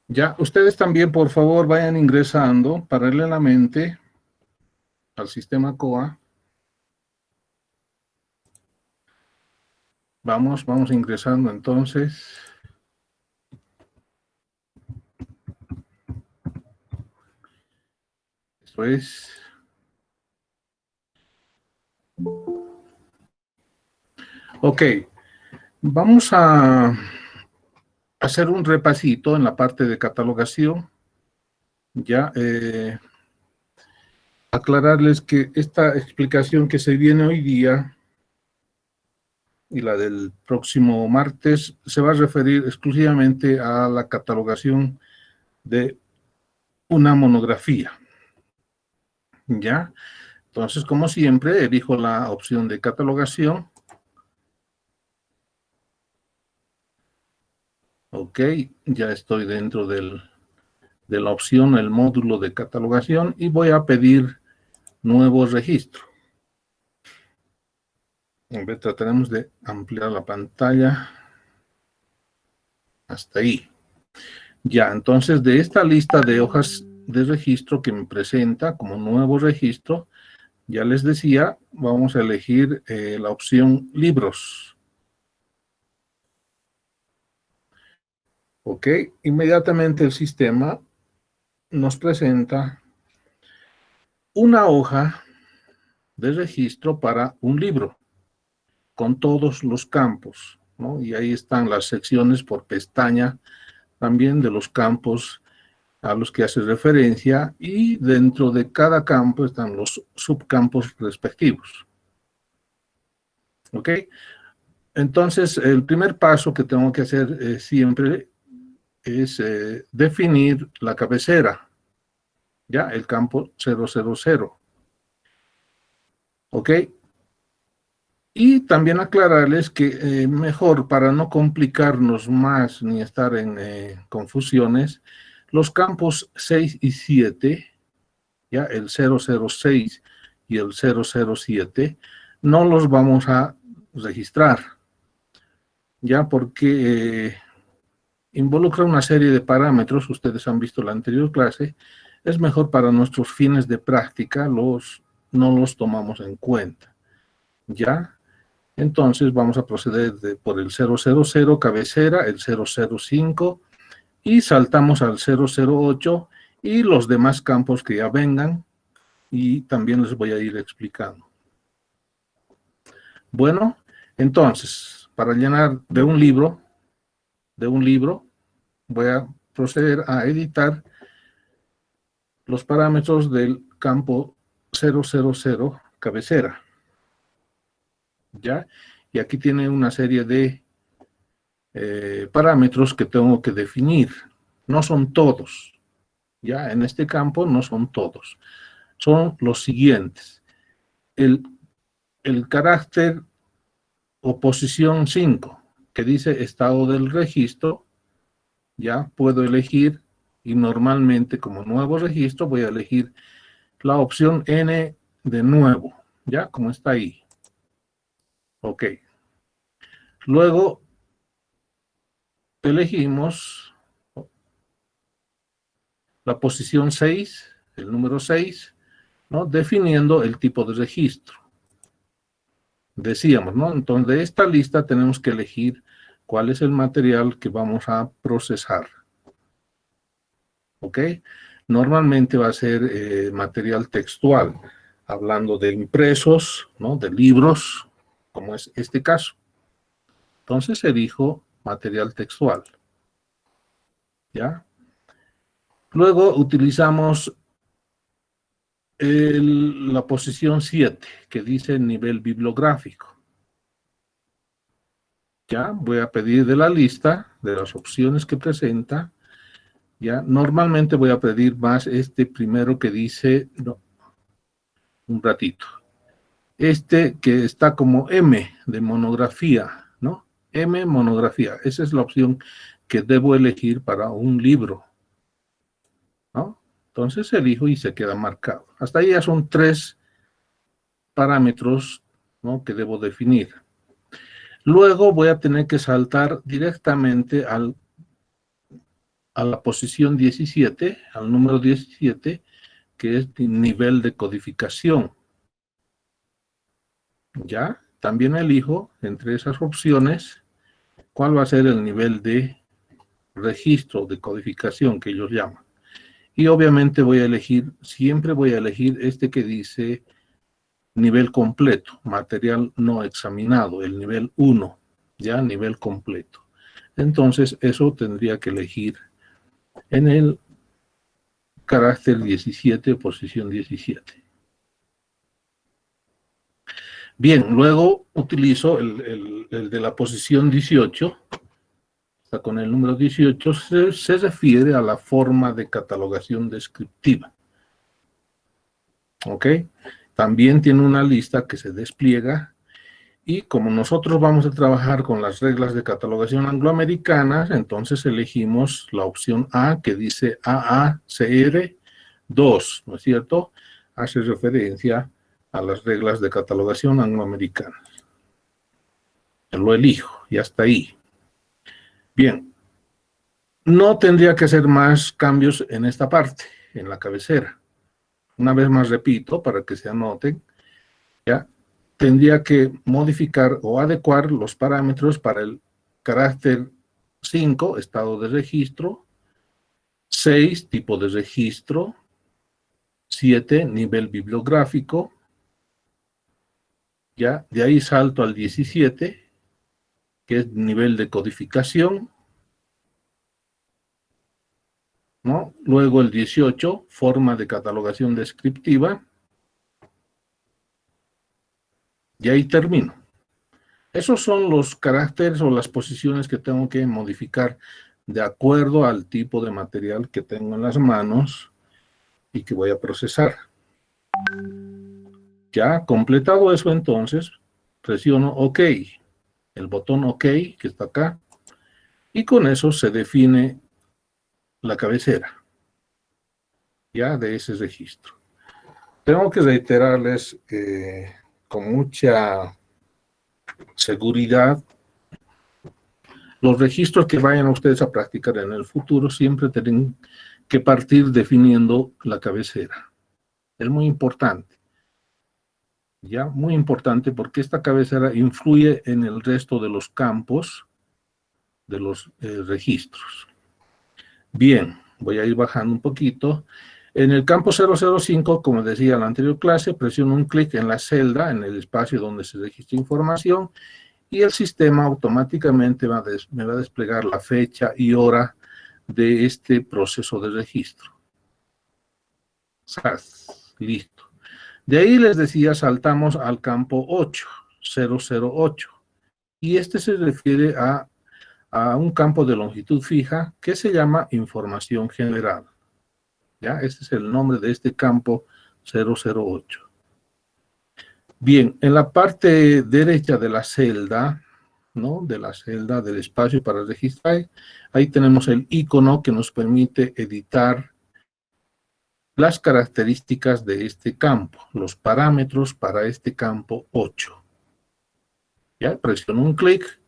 Ya, ustedes también, por favor, vayan ingresando paralelamente al sistema COA. Vamos ingresando entonces. Esto es. Ok, vamos a hacer un repasito en la parte de catalogación. Ya, aclararles que esta explicación que se viene hoy día y la del próximo martes se va a referir exclusivamente a la catalogación de una monografía. ¿Ya? Entonces, como siempre, elijo la opción de catalogación. Ok, ya estoy dentro de la opción, el módulo de catalogación, y voy a pedir nuevo registro. Trataremos de ampliar la pantalla hasta ahí. Ya, entonces de esta lista de hojas de registro que me presenta como nuevo registro, ya les decía, vamos a elegir la opción libros. Ok, inmediatamente el sistema nos presenta una hoja de registro para un libro con todos los campos, ¿no? Y ahí están las secciones por pestaña también de los campos a los que hace referencia, y dentro de cada campo están los subcampos respectivos. ¿Ok? Entonces, el primer paso que tengo que hacer siempre es definir la cabecera, ¿ya? El campo 000. ¿Ok? Y también aclararles que mejor, para no complicarnos más ni estar en confusiones, los campos 6 y 7, ¿ya? El 006 y el 007, no los vamos a registrar, ¿ya? Porque involucra una serie de parámetros, ustedes han visto la anterior clase, es mejor para nuestros fines de práctica, no los tomamos en cuenta, ¿ya? Entonces vamos a proceder por el 000, cabecera, el 005, y saltamos al 008 y los demás campos que ya vengan, y también les voy a ir explicando. Bueno, entonces, para llenar de un libro, voy a proceder a editar los parámetros del campo 000, cabecera, ¿ya? Y aquí tiene una serie de parámetros que tengo que definir. No son todos, ya en este campo no son todos. Son los siguientes. El carácter o posición 5, que dice estado del registro, ya puedo elegir, y normalmente como nuevo registro voy a elegir la opción N de nuevo, ya como está ahí. Ok. Luego elegimos la posición 6, el número 6, ¿no? Definiendo el tipo de registro. Decíamos, ¿no? Entonces, de esta lista tenemos que elegir cuál es el material que vamos a procesar. ¿Ok? Normalmente va a ser material textual, hablando de impresos, ¿no? De libros, como es este caso. Entonces elijo material textual. ¿Ya? Luego utilizamos la posición 7, que dice nivel bibliográfico. Ya, voy a pedir de la lista, de las opciones que presenta, ya, normalmente voy a pedir más este primero que dice, no, un ratito, este que está como M de monografía, ¿no? M monografía, esa es la opción que debo elegir para un libro, ¿no? Entonces elijo y se queda marcado. Hasta ahí ya son 3 parámetros, ¿no?, que debo definir. Luego voy a tener que saltar directamente al a la posición 17, al número 17, que es nivel de codificación. ¿Ya? También elijo entre esas opciones cuál va a ser el nivel de registro, de codificación que ellos llaman. Y obviamente voy a elegir, siempre voy a elegir este que dice nivel completo, material no examinado, el nivel 1, ya nivel completo. Entonces eso tendría que elegir en el carácter 17, posición 17. Bien, luego utilizo el de la posición 18, está con el número 18, se refiere a la forma de catalogación descriptiva. ¿Ok? También tiene una lista que se despliega y como nosotros vamos a trabajar con las reglas de catalogación angloamericanas, entonces elegimos la opción A que dice AACR 2, ¿no es cierto? Hace referencia a las reglas de catalogación angloamericanas. Lo elijo, ya está ahí. Bien, no tendría que hacer más cambios en esta parte, en la cabecera. Una vez más repito, para que se anoten, ya tendría que modificar o adecuar los parámetros para el carácter 5, estado de registro, 6, tipo de registro, 7, nivel bibliográfico, ya de ahí salto al 17, que es nivel de codificación, ¿no? Luego el 18, forma de catalogación descriptiva, y ahí termino. Esos son los caracteres o las posiciones que tengo que modificar de acuerdo al tipo de material que tengo en las manos y que voy a procesar. Ya completado eso, entonces presiono OK, el botón OK que está acá, y con eso se define la cabecera ya de ese registro. Tengo que reiterarles con mucha seguridad, los registros que vayan ustedes a practicar en el futuro siempre tienen que partir definiendo la cabecera. Es muy importante. Ya, muy importante porque esta cabecera influye en el resto de los campos de los registros. Bien, voy a ir bajando un poquito. En el campo 005, como decía en la anterior clase, presiono un clic en la celda, en el espacio donde se registra información, y el sistema automáticamente me va a desplegar la fecha y hora de este proceso de registro. Listo. De ahí les decía, saltamos al campo 8, 008. Y este se refiere a un campo de longitud fija que se llama información general. ¿Ya? Este es el nombre de este campo 008. Bien, en la parte derecha de la celda, ¿no? De la celda del espacio para registrar, ahí tenemos el icono que nos permite editar las características de este campo, los parámetros para este campo 8. Ya, presiono un clic,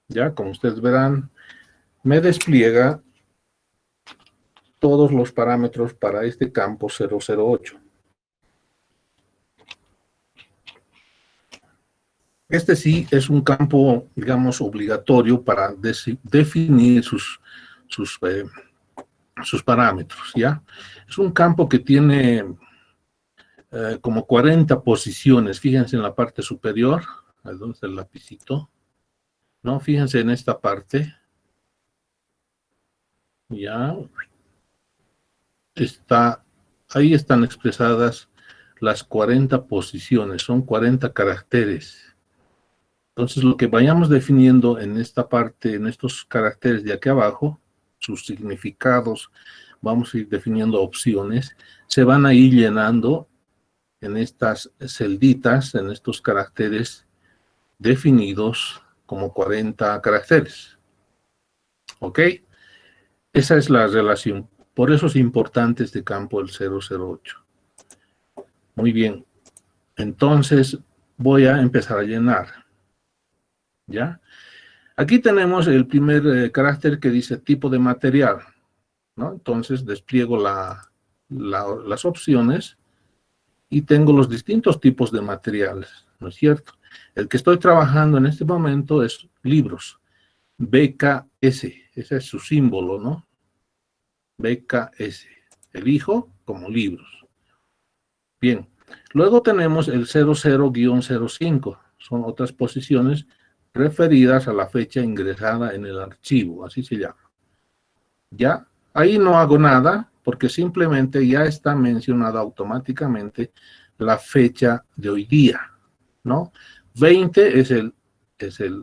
ya, como ustedes verán, me despliega todos los parámetros para este campo 008. Este sí es un campo, digamos, obligatorio para definir sus parámetros, ¿ya? Es un campo que tiene como 40 posiciones. Fíjense en la parte superior, ahí donde está el lapicito, ¿no? Fíjense en esta parte, ya, ahí están expresadas las 40 posiciones, son 40 caracteres. Entonces, lo que vayamos definiendo en esta parte, en estos caracteres de aquí abajo, sus significados, vamos a ir definiendo opciones, se van a ir llenando en estas celditas, en estos caracteres definidos como 40 caracteres. ¿Ok? Esa es la relación. Por eso es importante este campo, el 008. Muy bien. Entonces, voy a empezar a llenar. ¿Ya? Aquí tenemos el primer carácter que dice tipo de material, ¿no? Entonces despliego las opciones y tengo los distintos tipos de materiales, ¿no es cierto? El que estoy trabajando en este momento es libros, BKS, ese es su símbolo, ¿no? BKS, elijo como libros. Bien, luego tenemos el 00-05, son otras posiciones referidas a la fecha ingresada en el archivo, así se llama. Ya, ahí no hago nada porque simplemente ya está mencionada automáticamente la fecha de hoy día, ¿no? 20 es el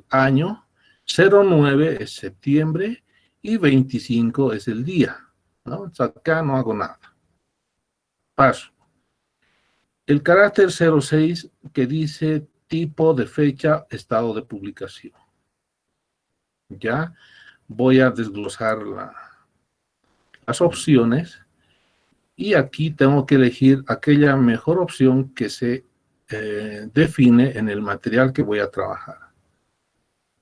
año, 09 es septiembre y 25 es el día, ¿no? O sea, acá no hago nada. Paso. El carácter 06 que dice tipo de fecha, estado de publicación. Ya voy a desglosar las opciones y aquí tengo que elegir aquella mejor opción que se define en el material que voy a trabajar.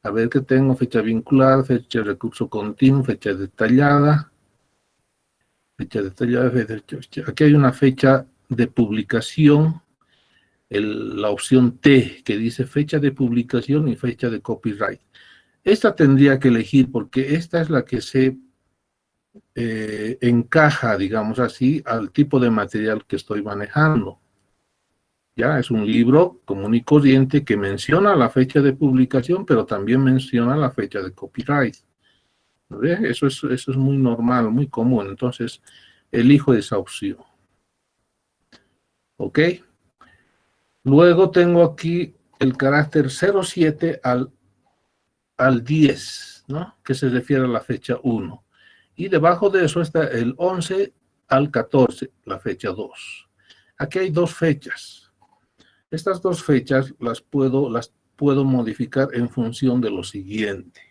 A ver qué tengo: fecha vinculada, fecha de recurso continuo, fecha detallada. Fecha detallada, aquí hay una fecha de publicación, la opción T, que dice fecha de publicación y fecha de copyright. Esta tendría que elegir porque esta es la que se encaja, digamos así, al tipo de material que estoy manejando. Ya es un libro común y corriente que menciona la fecha de publicación, pero también menciona la fecha de copyright. ¿Ve? Eso es muy normal, muy común. Entonces, elijo esa opción. ¿Ok? Luego tengo aquí el carácter 07 al 10, ¿no? Que se refiere a la fecha 1. Y debajo de eso está el 11 al 14, la fecha 2. Aquí hay dos fechas. Estas dos fechas las puedo modificar en función de lo siguiente.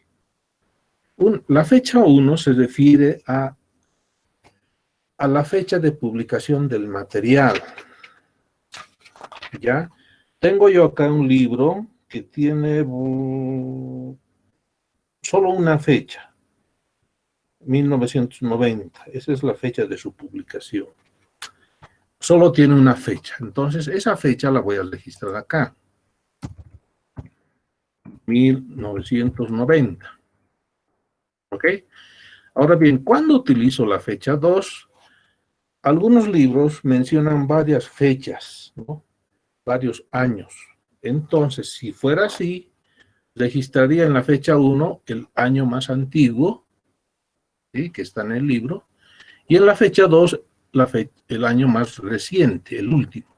La fecha 1 se refiere a la fecha de publicación del material. ¿Ya? Tengo yo acá un libro que tiene solo una fecha, 1990. Esa es la fecha de su publicación. Solo tiene una fecha. Entonces, esa fecha la voy a registrar acá. 1990. ¿Ok? Ahora bien, cuando utilizo la fecha 2, algunos libros mencionan varias fechas, ¿no? Varios años. Entonces, si fuera así, registraría en la fecha 1 el año más antiguo, ¿sí?, que está en el libro, y en la fecha 2 el año más reciente, el último,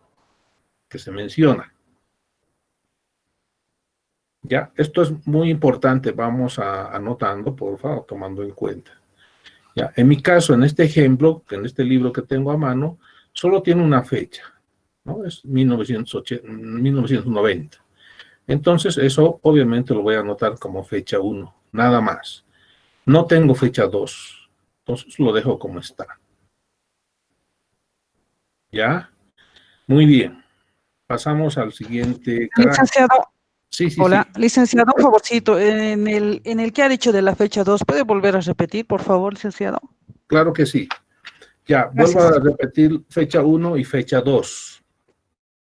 que se menciona. Ya, esto es muy importante, vamos anotando, por favor, tomando en cuenta. Ya, en mi caso, en este ejemplo, en este libro que tengo a mano, solo tiene una fecha, ¿no? Es 1990. Entonces, eso obviamente lo voy a anotar como fecha 1, nada más. No tengo fecha 2, entonces lo dejo como está. ¿Ya? Muy bien. Pasamos al siguiente carácter. Licenciado, Sí, sí, hola, sí. licenciado, un favorcito, en el que ha dicho de la fecha 2, ¿puede volver a repetir, por favor, licenciado? Claro que sí. Ya, vuelvo Gracias. a repetir fecha 1 y fecha 2.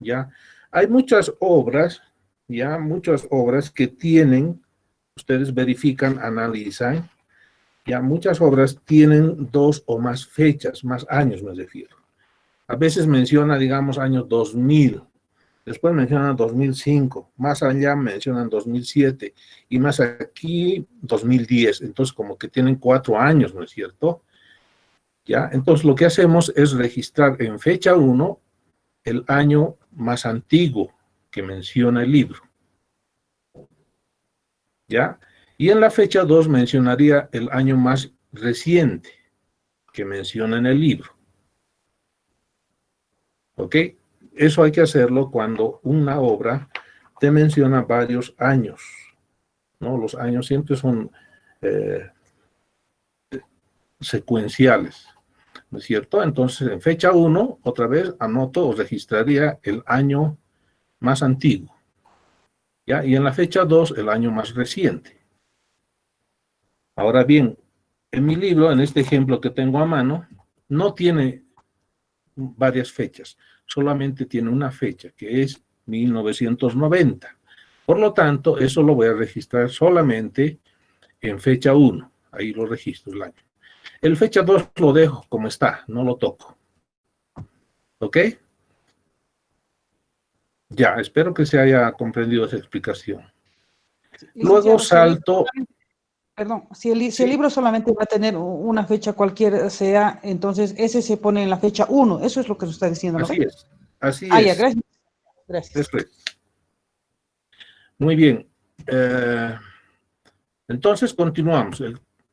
¿Ya? Hay muchas obras, ya, muchas obras que tienen, ustedes verifican, analizan, ya, muchas obras tienen 2 o más fechas, más años me refiero. A veces menciona, digamos, año 2000, después mencionan 2005, más allá mencionan 2007 y más aquí 2010. Entonces, como que tienen 4 años, ¿no es cierto? ¿Ya? Entonces, lo que hacemos es registrar en fecha 1 el año más antiguo que menciona el libro. ¿Ya? Y en la fecha 2 mencionaría el año más reciente que menciona en el libro. ¿Ok? Eso hay que hacerlo cuando una obra te menciona varios años, ¿no? Los años siempre son secuenciales, ¿no es cierto? Entonces, en fecha 1, otra vez anoto o registraría el año más antiguo, ¿ya? Y en la fecha 2, el año más reciente. Ahora bien, en mi libro, en este ejemplo que tengo a mano, no tiene varias fechas, solamente tiene una fecha, que es 1990. Por lo tanto, eso lo voy a registrar solamente en fecha 1. Ahí lo registro el año. El fecha 2 lo dejo como está, no lo toco. ¿Ok? Ya, espero que se haya comprendido esa explicación. Luego Licenciado, salto... perdón, si el Sí, libro solamente va a tener una fecha cualquiera sea, entonces ese se pone en la fecha 1. Eso es lo que nos está diciendo, ¿no así ve? es, así Ah, ya, es. gracias. Gracias. Eso es. Muy bien. Entonces continuamos.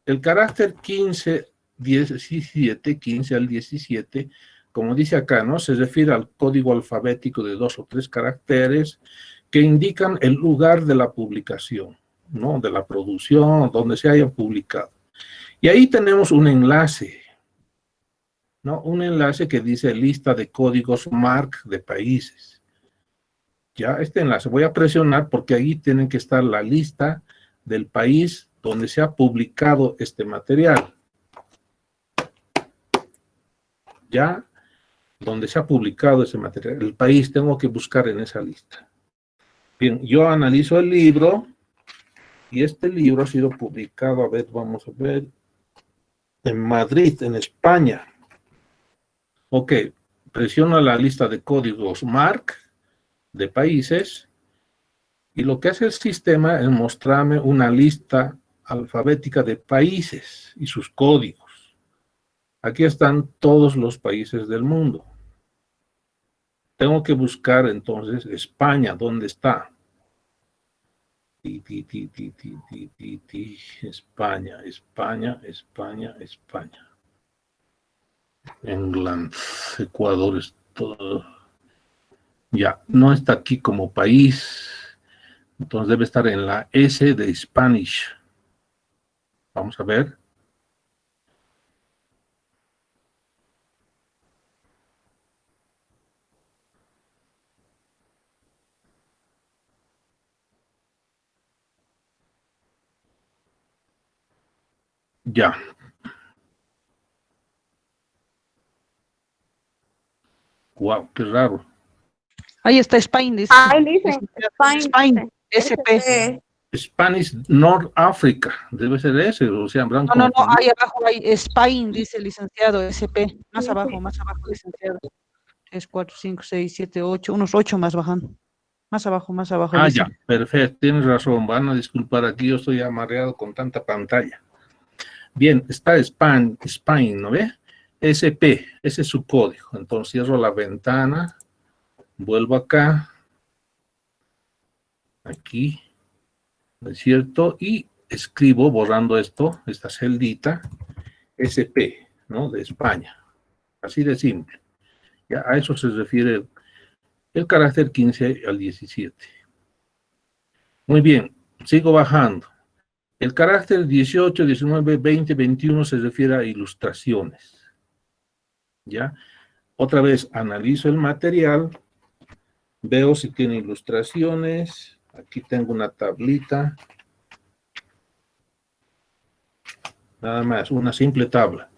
El carácter 15, 17, 15 al 17, como dice acá, ¿no? Se refiere al código alfabético de 2 o 3 caracteres que indican el lugar de la publicación, ¿no? De la producción, donde se haya publicado. Y ahí tenemos un enlace, ¿no? Un enlace que dice lista de códigos MARC de países. Ya, este enlace voy a presionar porque ahí tienen que estar la lista del país donde se ha publicado este material. Ya, donde se ha publicado ese material, el país, tengo que buscar en esa lista. Bien, yo analizo el libro y este libro ha sido publicado, a ver, vamos a ver, en Madrid, en España. Ok, presiono la lista de códigos MARC de países y lo que hace el sistema es mostrarme una lista alfabética de países y sus códigos. Aquí están todos los países del mundo. Tengo que buscar entonces España, ¿dónde está? España, España, España, España. England, Ecuador, es todo. Ya, no está aquí como país. Entonces debe estar en la S de Spanish. Vamos a ver. Ya. Wow, qué raro. Ahí está Spain, dice. Ahí dice, Licenciado. Spain, Spain, dice, SP. SP. Spanish North Africa. Debe ser ese, o sea, habrán No, confundido. ahí abajo hay Spain, dice licenciado, SP. Más Dice, abajo, licenciado. 3, 4, 5, 6, 7, 8, unos 8 más bajando. Más abajo, Ah, dice. ya, perfecto, tienes razón. Van a disculpar aquí, yo estoy amarreado con tanta pantalla. Bien, está Spain, ¿no ve? SP, ese es su código. Entonces cierro la ventana, vuelvo acá, aquí, ¿no es cierto? Y escribo, borrando esto, esta celdita, SP, ¿no? De España. Así de simple. Ya a eso se refiere el carácter 15 al 17. Muy bien, sigo bajando. El carácter 18, 19, 20, 21 se refiere a ilustraciones. ¿Ya? Otra vez analizo el material, veo si tiene ilustraciones. Aquí tengo una tablita. Nada más, una simple tabla.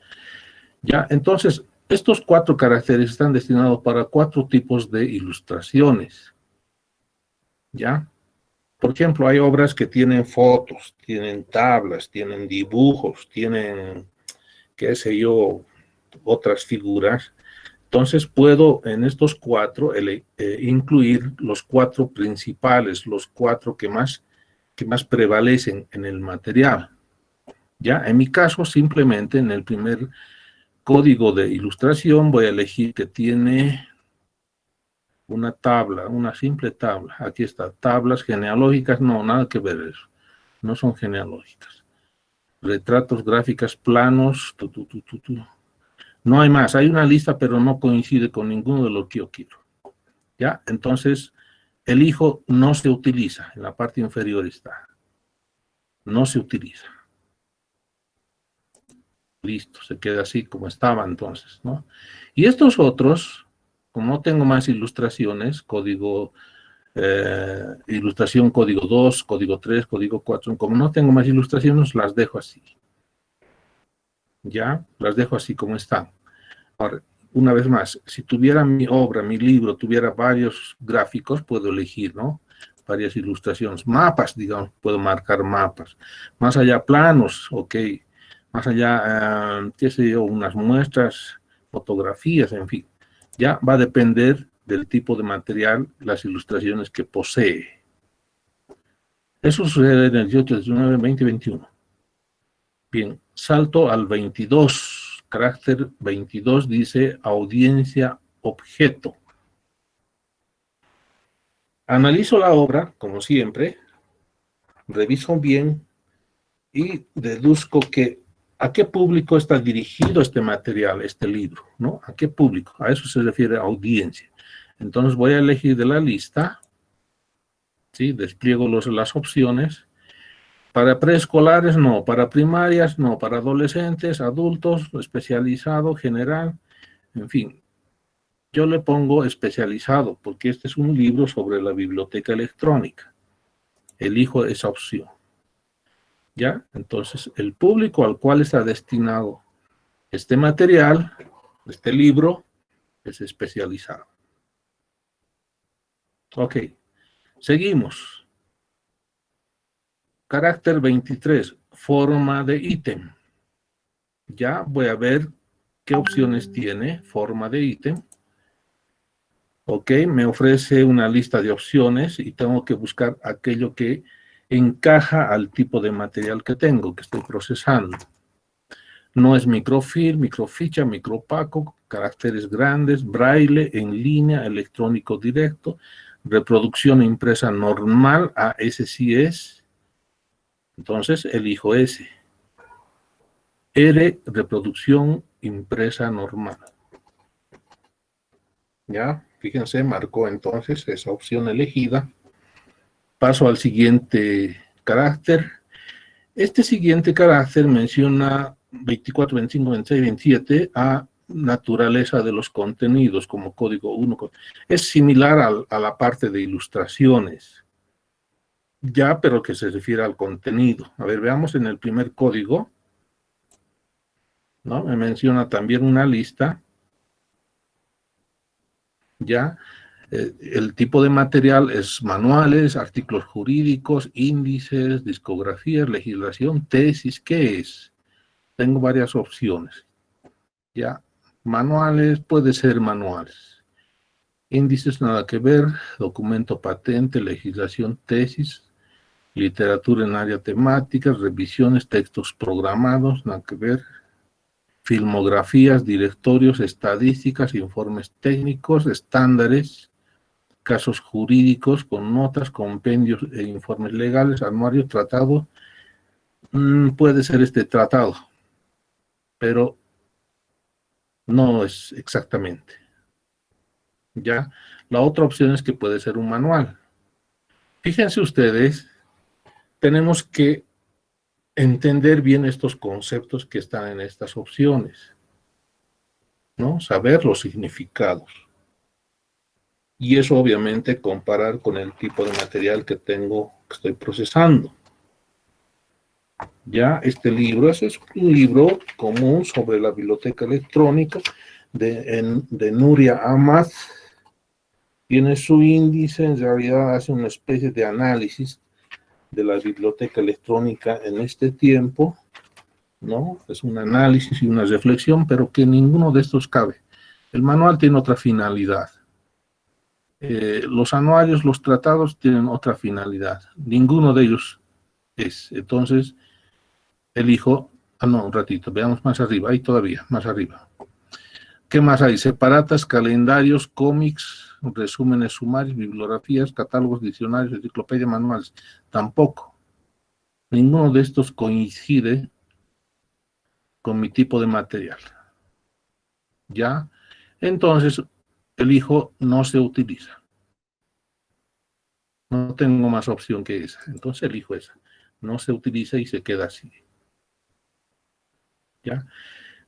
¿Ya? Entonces, estos 4 caracteres están destinados para 4 tipos de ilustraciones. ¿Ya? Por ejemplo, hay obras que tienen fotos, tienen tablas, tienen dibujos, tienen, qué sé yo, otras figuras. Entonces puedo en estos 4 incluir los 4 principales, los 4 que más prevalecen en el material. Ya, en mi caso, simplemente en el primer código de ilustración voy a elegir que tiene una tabla, una simple tabla. Aquí está, tablas genealógicas, no, nada que ver eso. No son genealógicas. Retratos, gráficas, planos, no hay más. Hay una lista, pero no coincide con ninguno de lo que yo quiero. ¿Ya? Entonces, el hijo no se utiliza. En la parte inferior está. No se utiliza. Listo, se queda así como estaba entonces, ¿no? Y estos otros, como no tengo más ilustraciones, código ilustración código 2, código 3, código 4. Como no tengo más ilustraciones, las dejo así. Ya, las dejo así como están. Ahora, una vez más, si tuviera mi obra, mi libro, tuviera varios gráficos, puedo elegir, ¿no? Varias ilustraciones, mapas, digamos, puedo marcar mapas. Más allá, planos, ok. Más allá, qué sé yo, unas muestras, fotografías, en fin. Ya va a depender del tipo de material, las ilustraciones que posee. Eso sucede en el 18, 19, 20 y 21. Bien, salto al 22. Carácter 22 dice audiencia objeto. Analizo la obra, como siempre, reviso bien y deduzco que a qué público está dirigido este material, este libro, ¿no? ¿A qué público? A eso se refiere audiencia. Entonces voy a elegir de la lista, ¿sí? Despliego las opciones. Para preescolares no, para primarias no, para adolescentes, adultos, especializado, general, en fin. Yo le pongo especializado porque este es un libro sobre la biblioteca electrónica. Elijo esa opción. ¿Ya? Entonces, el público al cual está destinado este material, este libro, es especializado. Ok, seguimos. Carácter 23, forma de ítem. Ya voy a ver qué opciones tiene forma de ítem. Ok, me ofrece una lista de opciones y tengo que buscar aquello que encaja al tipo de material que tengo, que estoy procesando. No es microfilm, microficha, micropaco, caracteres grandes, braille, en línea, electrónico directo, reproducción impresa normal, ese sí es. Entonces elijo ese. R, reproducción impresa normal. ¿Ya? Fíjense, marcó entonces esa opción elegida. Paso al siguiente carácter. Este siguiente carácter menciona 24, 25, 26, 27 a naturaleza de los contenidos como código 1. Es similar a la parte de ilustraciones, ya, pero que se refiere al contenido. A ver, veamos en el primer código, ¿no? Me menciona también una lista, ya. El tipo de material es manuales, artículos jurídicos, índices, discografías, legislación, tesis. ¿Qué es? Tengo varias opciones. Ya, manuales, puede ser manuales. Índices, nada que ver. Documento patente, legislación, tesis, literatura en área temática, revisiones, textos programados, nada que ver. Filmografías, directorios, estadísticas, informes técnicos, estándares, casos jurídicos con notas, compendios e informes legales, anuario, tratado. Puede ser este tratado, pero no es exactamente. ¿Ya? La otra opción es que puede ser un manual. Fíjense ustedes, tenemos que entender bien estos conceptos que están en estas opciones, ¿no? Saber los significados. Y eso obviamente comparar con el tipo de material que tengo, que estoy procesando. Ya, este libro es un libro común sobre la biblioteca electrónica de Nuria Ahmad. Tiene su índice, en realidad hace una especie de análisis de la biblioteca electrónica en este tiempo, ¿no? Es un análisis y una reflexión, pero que ninguno de estos cabe. El manual tiene otra finalidad. Los anuarios, los tratados tienen otra finalidad. Ninguno de ellos es. Entonces, elijo, no, un ratito, veamos más arriba, ahí todavía, más arriba. ¿Qué más hay? Separatas, calendarios, cómics, resúmenes sumarios, bibliografías, catálogos, diccionarios, enciclopedia, manuales. Tampoco. Ninguno de estos coincide con mi tipo de material. ¿Ya? Entonces, elijo no se utiliza. No tengo más opción que esa. Entonces elijo esa. No se utiliza y se queda así. ¿Ya?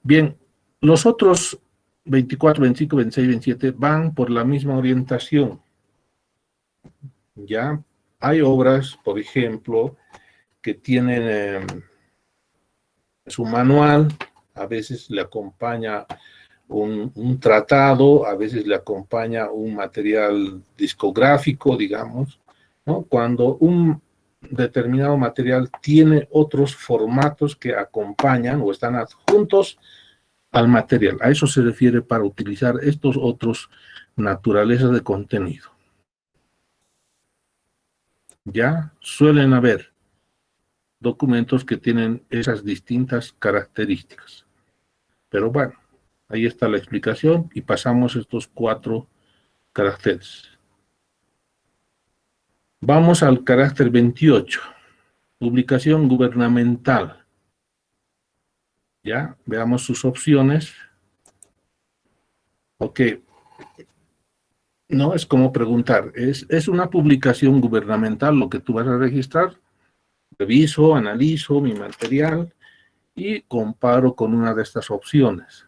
Bien, los otros 24, 25, 26, 27 van por la misma orientación. Ya hay obras, por ejemplo, que tienen su manual, a veces le acompaña un tratado, a veces le acompaña un material discográfico, digamos, ¿no? Cuando un determinado material tiene otros formatos que acompañan o están adjuntos al material. A eso se refiere para utilizar estos otros naturalezas de contenido. Ya suelen haber documentos que tienen esas distintas características. Pero bueno, ahí está la explicación y pasamos estos 4 caracteres. Vamos al carácter 28, publicación gubernamental. Ya, veamos sus opciones. Ok, no es como preguntar, ¿es una publicación gubernamental lo que tú vas a registrar? Reviso, analizo mi material y comparo con una de estas opciones.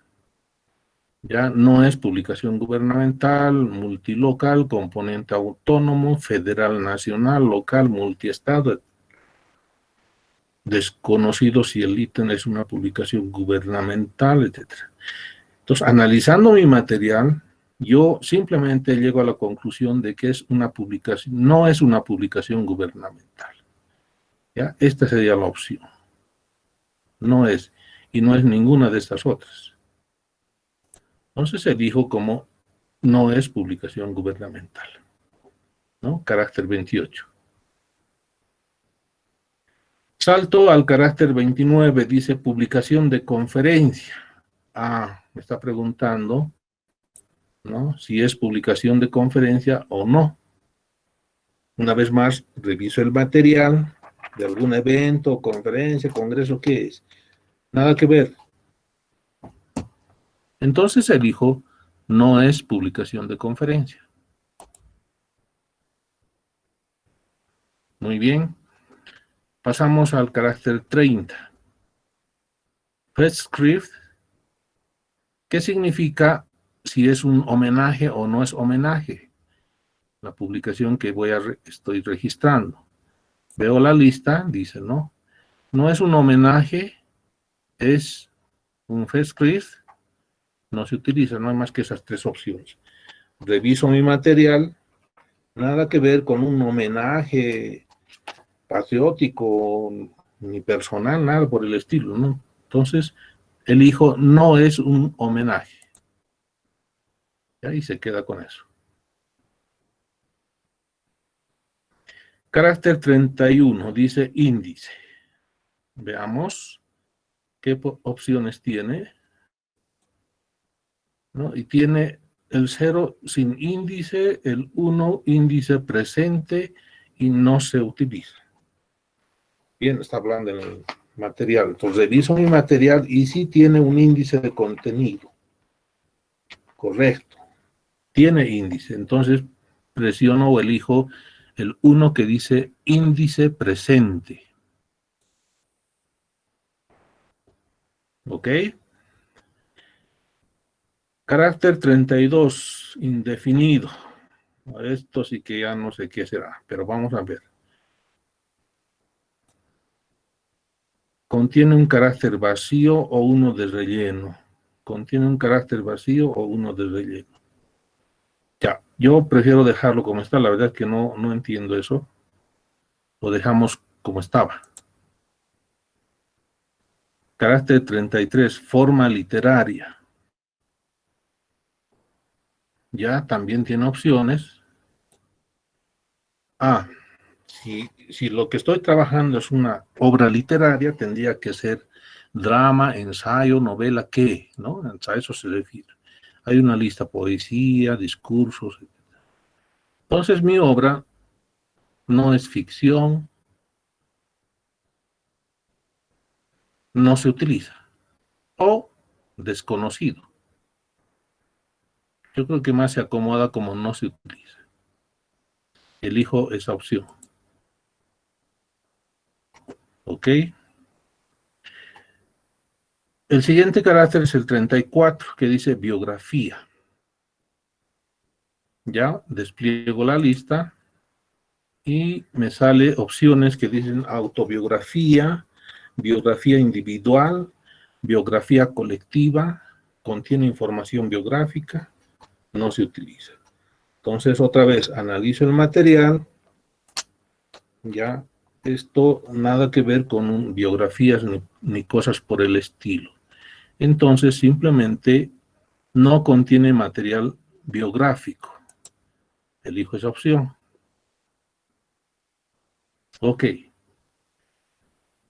Ya no es publicación gubernamental, multilocal, componente autónomo, federal, nacional, local, multiestado. Desconocido si el ítem es una publicación gubernamental, etc. Entonces, analizando mi material, yo simplemente llego a la conclusión de que es una publicación, no es una publicación gubernamental. ¿Ya? Esta sería la opción. No es, y no es ninguna de estas otras. Entonces elijo como no es publicación gubernamental, ¿no? Carácter 28. Salto al carácter 29, dice publicación de conferencia. Ah, me está preguntando, ¿no? Si es publicación de conferencia o no. Una vez más, reviso el material de algún evento, conferencia, congreso, ¿qué es? Nada que ver. Entonces elijo no es publicación de conferencia. Muy bien. Pasamos al carácter 30. Festschrift, ¿qué significa si es un homenaje o no es homenaje? La publicación que estoy registrando. Veo la lista, dice no. No es un homenaje, es un Festschrift, no se utiliza, no hay más que esas 3 opciones. Reviso mi material, nada que ver con un homenaje patriótico, ni personal, nada por el estilo, ¿no? Entonces, elijo no es un homenaje. Y ahí se queda con eso. Carácter 31, dice índice. Veamos qué opciones tiene, ¿no? Y tiene el 0 sin índice, el 1 índice presente y no se utiliza. Bien, está hablando en el material. Entonces reviso mi material y sí tiene un índice de contenido. Correcto. Tiene índice. Entonces presiono o elijo el 1 que dice índice presente. ¿Ok? Carácter 32, indefinido. Esto sí que ya no sé qué será, pero vamos a ver. Contiene un carácter vacío o uno de relleno. Contiene un carácter vacío o uno de relleno. Ya, yo prefiero dejarlo como está. La verdad es que no entiendo eso. Lo dejamos como estaba. Carácter 33, forma literaria. Ya, también tiene opciones. Ah, si lo que estoy trabajando es una obra literaria, tendría que ser drama, ensayo, novela, ¿qué? ¿No? A eso se refiere. Hay una lista, poesía, discursos. Entonces mi obra no es ficción, no se utiliza. O desconocido. Yo creo que más se acomoda como no se utiliza. Elijo esa opción. ¿Ok? El siguiente carácter es el 34, que dice biografía. Ya, despliego la lista. y me sale opciones que dicen autobiografía, biografía individual, biografía colectiva, contiene información biográfica, no se utiliza. Entonces, otra vez, analizo el material, ya, esto nada que ver con biografías ni cosas por el estilo. Entonces, simplemente no contiene material biográfico. Elijo esa opción. Ok.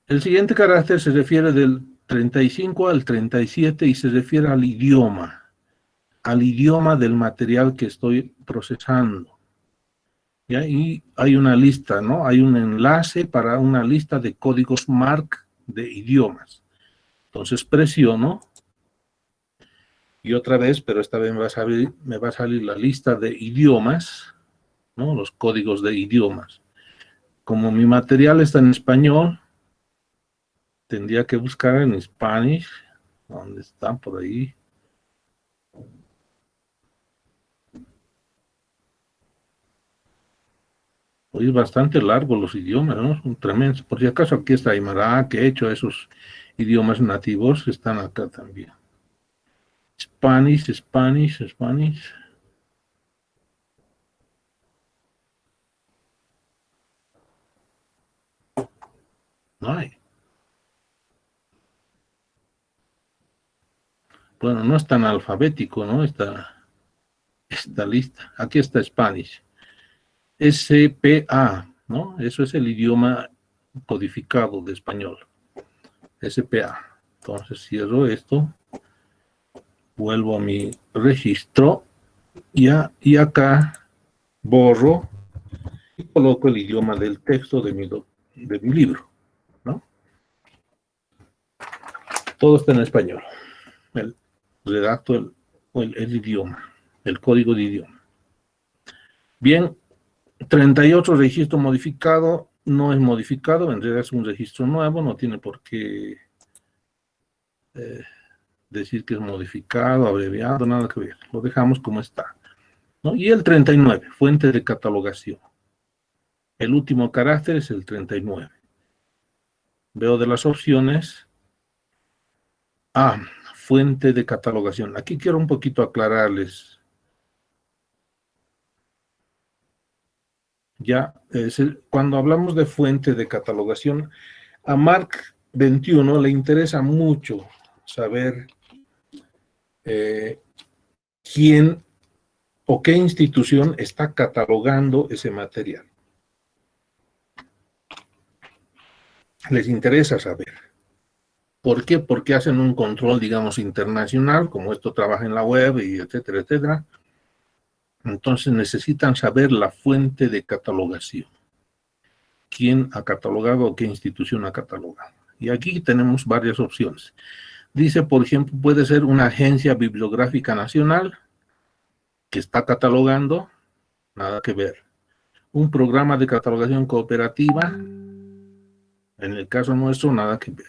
El siguiente carácter se refiere del 35 al 37 y se refiere al idioma del material que estoy procesando. ¿Ya? Y hay una lista, ¿no? Hay un enlace para una lista de códigos MARC de idiomas. Entonces presiono y otra vez, pero esta vez me va a salir la lista de idiomas, ¿no? Los códigos de idiomas. Como mi material está en español, tendría que buscar en Spanish. ¿Dónde están? Por ahí. Hoy es bastante largo los idiomas, ¿no? Son tremendos. Por si acaso aquí está Aymara, que he hecho esos idiomas nativos, están acá también. Spanish, Spanish, Spanish. No hay. Bueno, no es tan alfabético, ¿no? Esta lista. Aquí está Spanish. SPA, ¿no? Eso es el idioma codificado de español. SPA. Entonces cierro esto. Vuelvo a mi registro. Y acá borro y coloco el idioma del texto de mi libro, ¿no? Todo está en español. Redacto el idioma, el código de idioma. Bien, 38 registro modificado, no es modificado, en realidad es un registro nuevo, no tiene por qué decir que es modificado, abreviado, nada que ver, lo dejamos como está, ¿no? Y el 39, fuente de catalogación. El último carácter es el 39. Veo de las opciones, fuente de catalogación. Aquí quiero un poquito aclararles. Ya, cuando hablamos de fuente de catalogación, a Mark 21 le interesa mucho saber quién o qué institución está catalogando ese material. Les interesa saber. ¿Por qué? Porque hacen un control, digamos, internacional, como esto trabaja en la web, y etcétera, etcétera. Entonces necesitan saber la fuente de catalogación. ¿Quién ha catalogado o qué institución ha catalogado? Y aquí tenemos varias opciones. Dice, por ejemplo, puede ser una agencia bibliográfica nacional que está catalogando, nada que ver. Un programa de catalogación cooperativa, en el caso nuestro, nada que ver.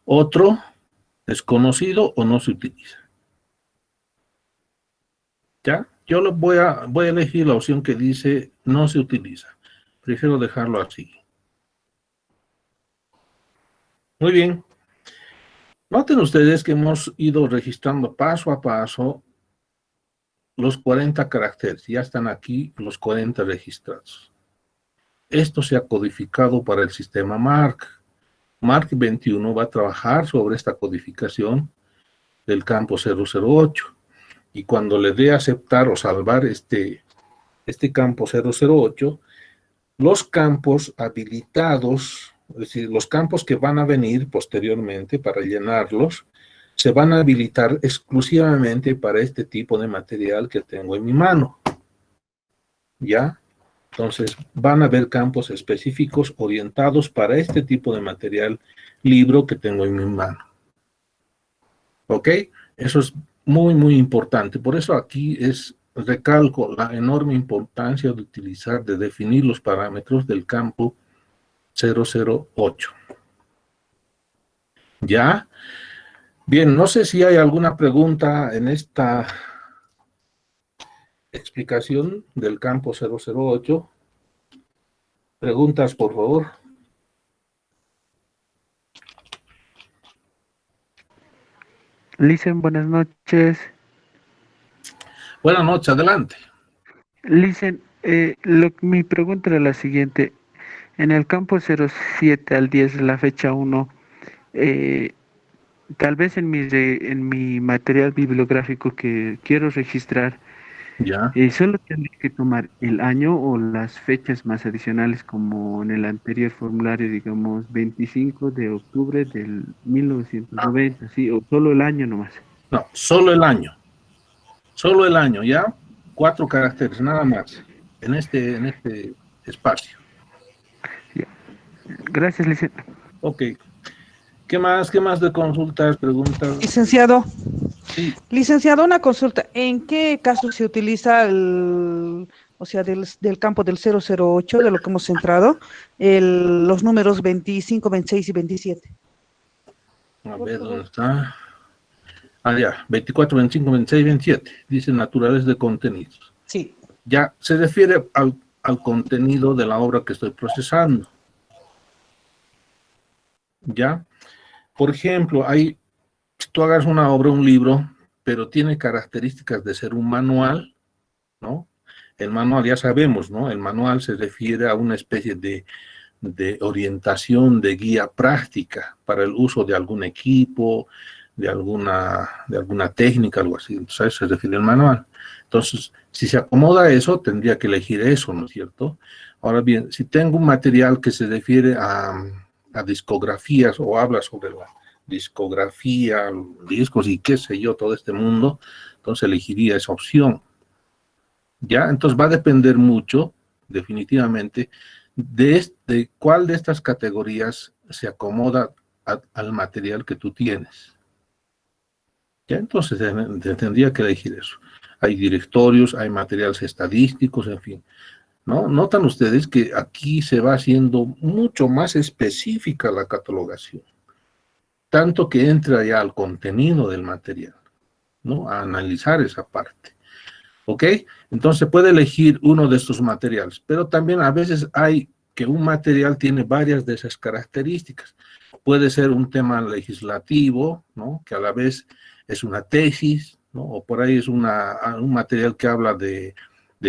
Otro, desconocido o no se utiliza. ¿Ya? Yo voy a elegir la opción que dice no se utiliza. Prefiero dejarlo así. Muy bien. Noten ustedes que hemos ido registrando paso a paso los 40 caracteres. Ya están aquí los 40 registrados. Esto se ha codificado para el sistema MARC. MARC 21 va a trabajar sobre esta codificación del campo 008. Y cuando le dé a aceptar o salvar este campo 008, los campos habilitados, es decir, los campos que van a venir posteriormente para llenarlos, se van a habilitar exclusivamente para este tipo de material que tengo en mi mano. ¿Ya? Entonces, van a haber campos específicos orientados para este tipo de material, libro que tengo en mi mano. ¿Ok? Eso es muy, muy importante. Por eso aquí recalco la enorme importancia de utilizar, de definir los parámetros del campo 008. ¿Ya? Bien, no sé si hay alguna pregunta en esta explicación del campo 008. Preguntas, por favor. Licen, buenas noches. Buenas noches, adelante. Licen, mi pregunta era la siguiente. En el campo 07 al 10, la fecha 1, eh, tal vez en mi material bibliográfico que quiero registrar, Ya. solo tendría que tomar el año o las fechas más adicionales, como en el anterior formulario, digamos, 25 de octubre del 1990, ¿sí? O solo el año nomás. No, solo el año. Solo el año, ¿ya? 4 caracteres, nada más. En este espacio. Ya. Gracias, Licen. Ok. ¿Qué más de consultas, preguntas? Licenciado, Sí, licenciado, una consulta. ¿En qué caso se utiliza o sea, del campo del 008, de lo que hemos centrado, los números 25, 26 y 27? a ver, ¿dónde está? Ah, ya, 24, 25, 26, 27. Dice naturales de contenidos. Sí. Ya, se refiere al contenido de la obra que estoy procesando. ¿Ya? Por ejemplo, si tú hagas una obra, un libro, pero tiene características de ser un manual, ¿no? El manual, ya sabemos, ¿no? El manual se refiere a una especie de orientación, de guía práctica para el uso de algún equipo, de alguna técnica, algo así. Entonces, a eso se refiere el manual. Entonces, si se acomoda a eso, tendría que elegir eso, ¿no es cierto? Ahora bien, si tengo un material que se refiere a discografías o habla sobre la discografía, discos y qué sé yo, todo este mundo, entonces elegiría esa opción. ¿Ya? Entonces va a depender mucho, definitivamente, de cuál de estas categorías se acomoda al material que tú tienes. ¿Ya? Entonces tendría que elegir eso. Hay directorios, hay materiales estadísticos, en fin. ¿No? Notan ustedes que aquí se va haciendo mucho más específica la catalogación, tanto que entra ya al contenido del material, ¿no? A analizar esa parte. ¿Ok? Entonces puede elegir uno de estos materiales, pero también a veces hay que un material tiene varias de esas características. Puede ser un tema legislativo, ¿no? Que a la vez es una tesis, ¿no? O por ahí es un material que habla de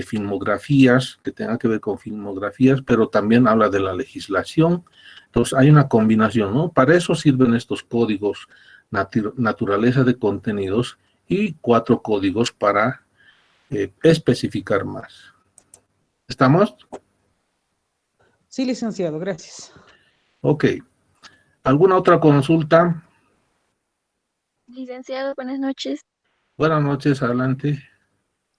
filmografías, que tenga que ver con filmografías, pero también habla de la legislación. Entonces hay una combinación, ¿no? Para eso sirven estos códigos naturaleza de contenidos y 4 códigos para especificar más. ¿Estamos? Sí, licenciado, gracias. Ok. ¿Alguna otra consulta? Licenciado, buenas noches. Buenas noches, adelante.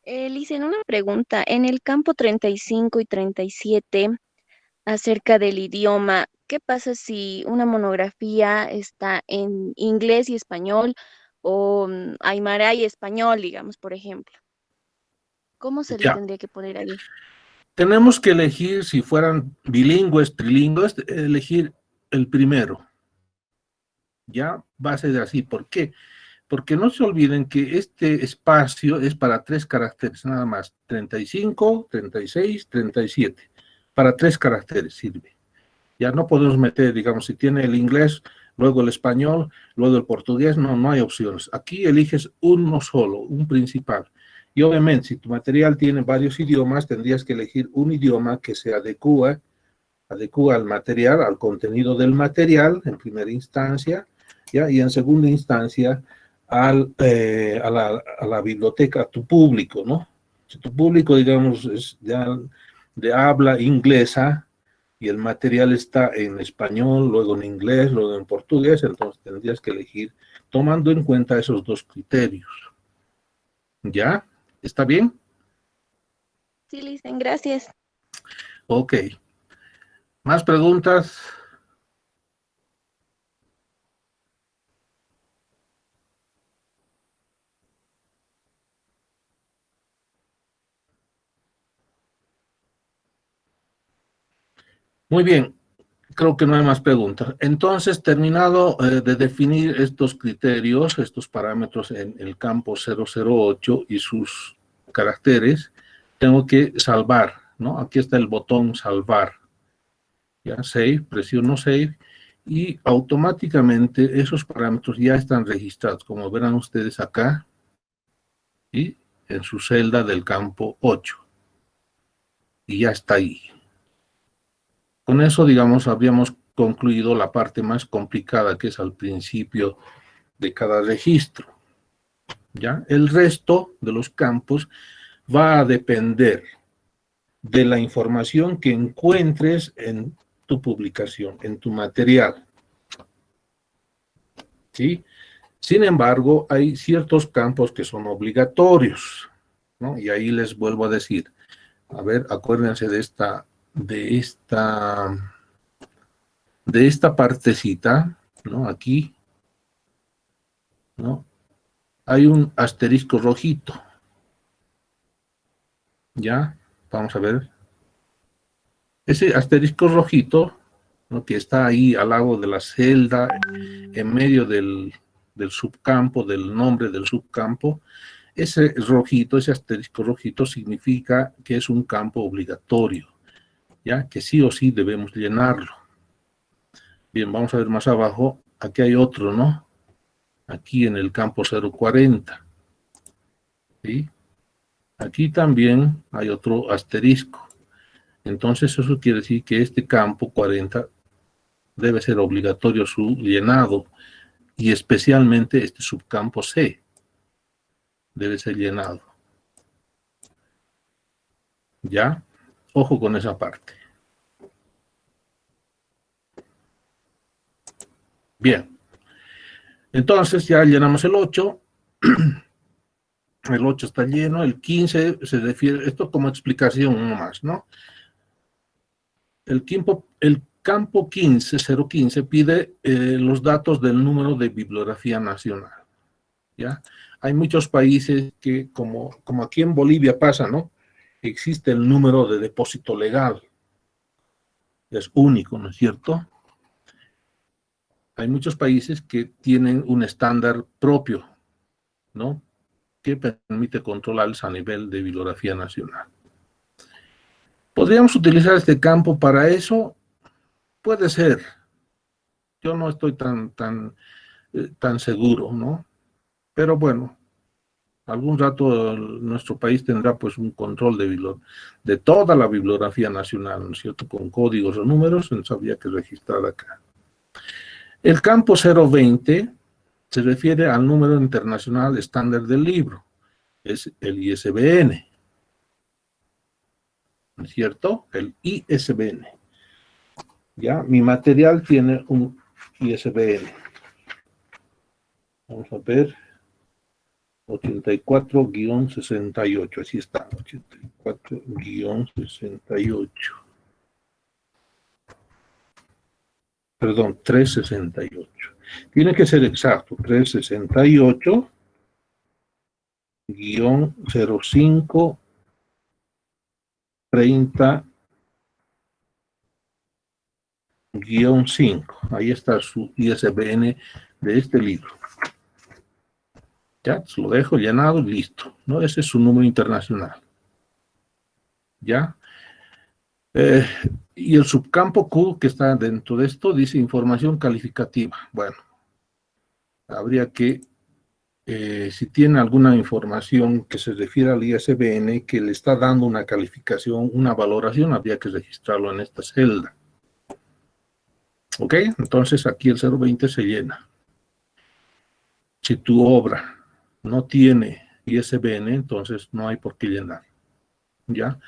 Licen, una pregunta. En el campo 35 y 37, acerca del idioma, ¿qué pasa si una monografía está en inglés y español o aymara y español, digamos, por ejemplo? ¿Cómo se le Ya. tendría que poner ahí? Tenemos que elegir, si fueran bilingües, trilingües, elegir el primero. Ya, va a ser así. ¿Por qué? Porque no se olviden que este espacio es para 3 caracteres, nada más. 35, 36, 37. Para 3 caracteres sirve. Ya no podemos meter, digamos, si tiene el inglés, luego el español, luego el portugués, no hay opciones. Aquí eliges uno solo, un principal. Y obviamente, si tu material tiene varios idiomas, tendrías que elegir un idioma que se adecua al material, al contenido del material, en primera instancia, ¿ya? Y en segunda instancia, a la biblioteca, a tu público, ¿no? Si tu público, digamos, es de habla inglesa, y el material está en español, luego en inglés, luego en portugués, entonces tendrías que elegir tomando en cuenta esos 2 criterios. ¿Ya? ¿Está bien? Sí, Licen, gracias. Ok. ¿Más preguntas? Muy bien. Creo que no hay más preguntas. Entonces, terminado de definir estos criterios, estos parámetros en el campo 008 y sus caracteres, tengo que salvar, ¿no? Aquí está el botón salvar. ya save, presiono save, y automáticamente esos parámetros ya están registrados, como verán ustedes acá, y en su celda del campo 8. Y ya está ahí. Con eso, digamos, habríamos concluido la parte más complicada, que es al principio de cada registro. ¿Ya? El resto de los campos va a depender de la información que encuentres en tu publicación, en tu material. ¿Sí? Sin embargo, hay ciertos campos que son obligatorios, ¿no? Y ahí les vuelvo a decir, a ver, acuérdense de esta partecita, ¿no? Aquí, ¿no? Hay un asterisco rojito. ¿Ya? Vamos a ver. Ese asterisco rojito, ¿no? Que está ahí al lado de la celda, en medio del subcampo, del nombre del subcampo, ese rojito, ese asterisco rojito significa que es un campo obligatorio, ¿ya? Que sí o sí debemos llenarlo. Bien, vamos a ver más abajo. Aquí hay otro, ¿no? Aquí en el campo 040. ¿Sí? Aquí también hay otro asterisco. Entonces eso quiere decir que este campo 40 debe ser obligatorio su llenado, y especialmente este subcampo C debe ser llenado. ¿Ya? Ojo con esa parte. Bien. Entonces ya llenamos el 8. El 8 está lleno. El 15 se refiere, esto como explicación nomás, ¿no? El campo 15, 015, pide los datos del número de bibliografía nacional. ¿Ya? Hay muchos países que, como aquí en Bolivia pasa, ¿no? Existe el número de depósito legal. Es único, ¿no es cierto? Hay muchos países que tienen un estándar propio, ¿no? Que permite controlarlos a nivel de bibliografía nacional. ¿Podríamos utilizar este campo para eso? Puede ser. Yo no estoy tan seguro, ¿no? Pero bueno, algún rato nuestro país tendrá pues un control de toda la bibliografía nacional, ¿no es cierto? Con códigos o números, entonces habría que registrar acá. El campo 020 se refiere al número internacional estándar del libro, es el ISBN, ¿no es cierto? El ISBN. Ya, mi material tiene un ISBN. Vamos a ver. 84-68, así está, 84-68. Perdón, 368. Tiene que ser exacto, 368-05-30-5. Ahí está su ISBN de este libro. Ya, lo dejo llenado y listo, ¿no? Ese es su número internacional. ¿Ya? Y el subcampo Q que está dentro de esto dice información calificativa. Bueno, habría que, si tiene alguna información que se refiere al ISBN que le está dando una calificación, una valoración, habría que registrarlo en esta celda. ¿Ok? Entonces aquí el 020 se llena. Si tu obra no tiene ISBN, entonces no hay por qué llenar. ¿Ya?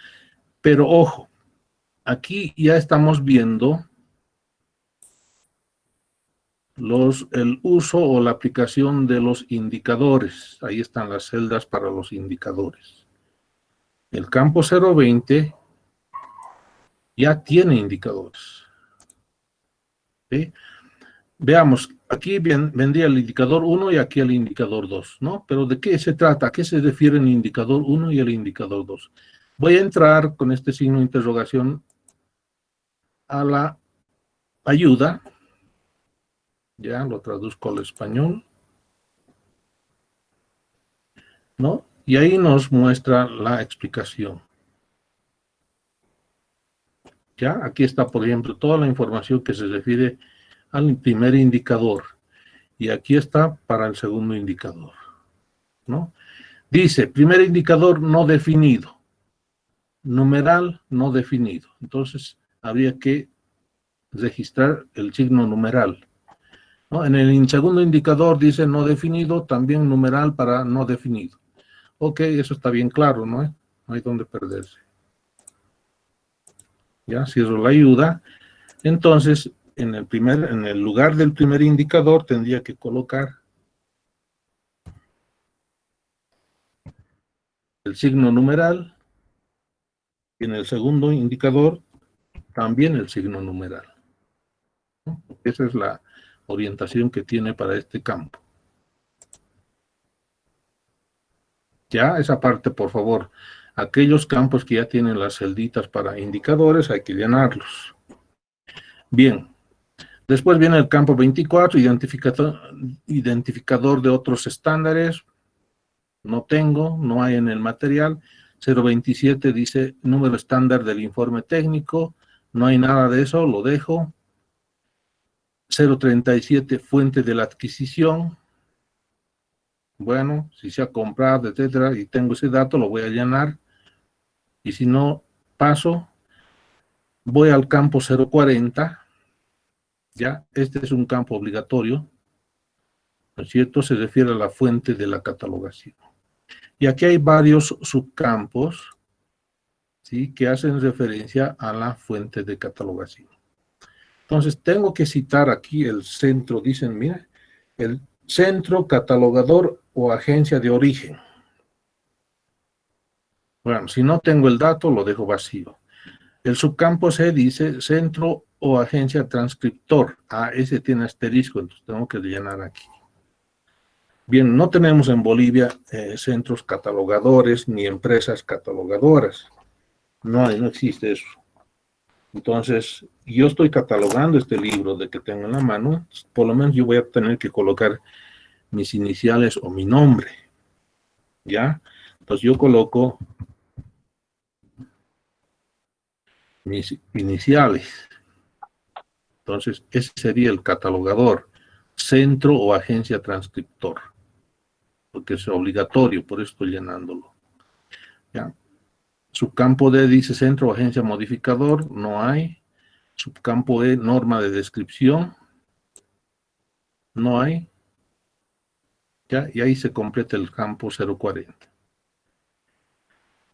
Pero ojo, aquí ya estamos viendo el uso o la aplicación de los indicadores. Ahí están las celdas para los indicadores. El campo 020 ya tiene indicadores. ¿Sí? Veamos, aquí vendría el indicador 1 y aquí el indicador 2, ¿no? Pero ¿de qué se trata? ¿A qué se refiere el indicador 1 y el indicador 2? Voy a entrar con este signo de interrogación a la ayuda. Ya lo traduzco al español, ¿no? Y ahí nos muestra la explicación. Ya, aquí está, por ejemplo, toda la información que se refiere al primer indicador. Y aquí está para el segundo indicador, ¿no? Dice, primer indicador no definido, numeral no definido. Entonces, habría que registrar el signo numeral, ¿no? En el segundo indicador dice no definido, también numeral para no definido. Ok, eso está bien claro, ¿no? No hay donde perderse. Ya, cierro la ayuda. Entonces, en el lugar del primer indicador tendría que colocar el signo numeral, y en el segundo indicador también el signo numeral, ¿no? Esa es la orientación que tiene para este campo. Ya, esa parte, por favor. Aquellos campos que ya tienen las celditas para indicadores, hay que llenarlos. Bien. Después viene el campo 24, identificador de otros estándares. No tengo, no hay en el material. 027 dice número estándar del informe técnico. No hay nada de eso, lo dejo. 037, fuente de la adquisición. Bueno, si se ha comprado, etcétera, y tengo ese dato, lo voy a llenar. Y si no, paso. Voy al campo 040. Ya, este es un campo obligatorio, ¿no es cierto? Se refiere a la fuente de la catalogación. Y aquí hay varios subcampos, ¿sí?, que hacen referencia a la fuente de catalogación. Entonces, tengo que citar aquí el centro, dicen, mira, el centro catalogador o agencia de origen. Bueno, si no tengo el dato, lo dejo vacío. El subcampo C dice centro o agencia transcriptor. Ah, ese tiene asterisco, entonces tengo que llenar aquí. Bien, no tenemos en Bolivia centros catalogadores ni empresas catalogadoras. No existe eso. Entonces, yo estoy catalogando este libro de que tengo en la mano, por lo menos yo voy a tener que colocar mis iniciales o mi nombre. ¿Ya? Entonces yo coloco mis iniciales. Entonces, ese sería el catalogador, centro o agencia transcriptor, porque es obligatorio, por eso estoy llenándolo. ¿Ya? Subcampo D dice centro o agencia modificador, no hay. Subcampo E, norma de descripción, no hay. ¿Ya? Y ahí se completa el campo 040.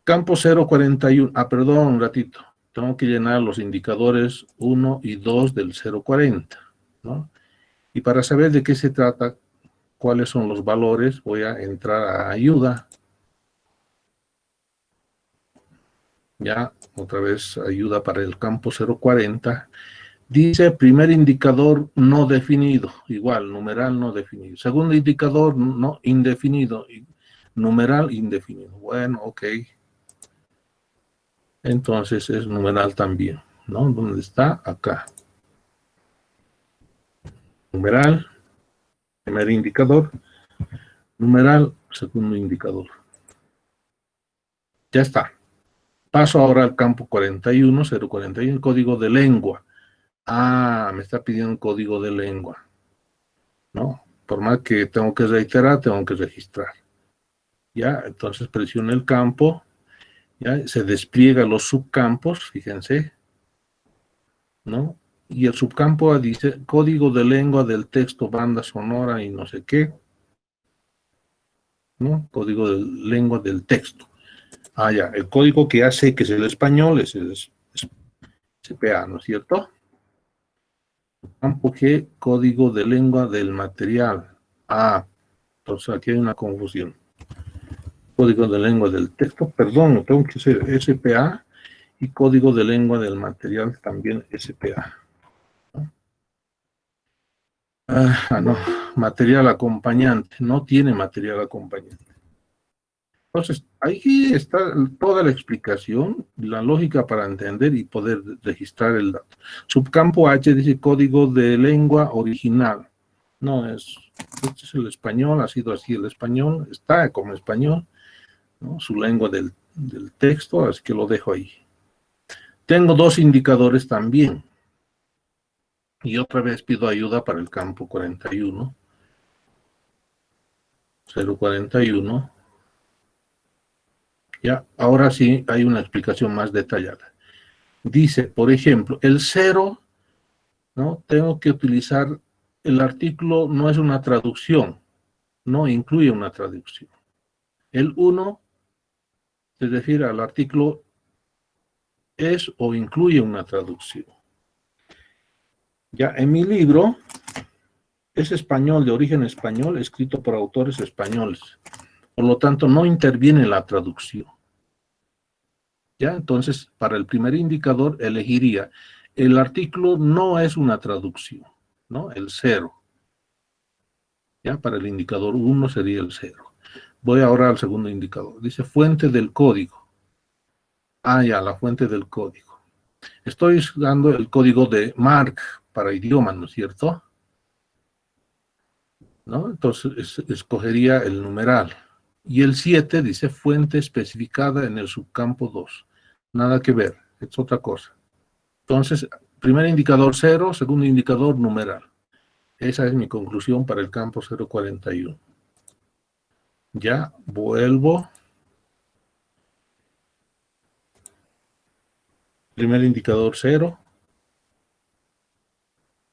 Campo 041, perdón, un ratito. Tengo que llenar los indicadores 1 y 2 del 040, ¿no? Y para saber de qué se trata, cuáles son los valores, voy a entrar a ayuda. Ya, otra vez ayuda para el campo 040. Dice primer indicador no definido, igual, numeral no definido. Segundo indicador no indefinido, numeral indefinido. Bueno, ok. Entonces es numeral también, ¿no? ¿Dónde está? Acá. Numeral, primer indicador. Numeral, segundo indicador. Ya está. Paso ahora al campo 41, 041, código de lengua. Me está pidiendo un código de lengua, ¿no? Por más que tengo que reiterar, tengo que registrar. Ya, entonces presiono el campo, ya, se despliegan los subcampos, fíjense, ¿no? Y el subcampo dice código de lengua del texto, banda sonora y no sé qué, ¿no? Código de lengua del texto. Ya, el código que ya sé que es el español es el CPA, ¿no es cierto? Campo G, código de lengua del material. Entonces aquí hay una confusión. Código de lengua del texto, perdón, tengo que hacer SPA y código de lengua del material también SPA. No, material acompañante, no tiene material acompañante. Entonces, ahí está toda la explicación, la lógica para entender y poder registrar el dato. Subcampo H dice código de lengua original. No, este es el español, ha sido así el español, está como español, ¿no? Su lengua del texto, así que lo dejo ahí. Tengo dos indicadores también. Y otra vez pido ayuda para el campo 41. 041. Ya, ahora sí hay una explicación más detallada. Dice, por ejemplo, el 0, ¿no? Tengo que utilizar, el artículo no es una traducción, no incluye una traducción. El 1 se refiere al artículo es o incluye una traducción. Ya, en mi libro es español, de origen español, escrito por autores españoles. Por lo tanto, no interviene la traducción. ¿Ya? Entonces, para el primer indicador elegiría, el artículo no es una traducción, ¿no? El 0. ¿Ya? Para el indicador 1 sería el 0. Voy ahora al segundo indicador. Dice fuente del código. Ah, ya, la fuente del código. Estoy dando el código de MARC para idioma, ¿no es cierto? ¿No? Entonces, escogería el numeral. Y el 7 dice fuente especificada en el subcampo 2. Nada que ver, es otra cosa. Entonces, primer indicador 0, segundo indicador numeral. Esa es mi conclusión para el campo 041. Ya, vuelvo. Primer indicador 0.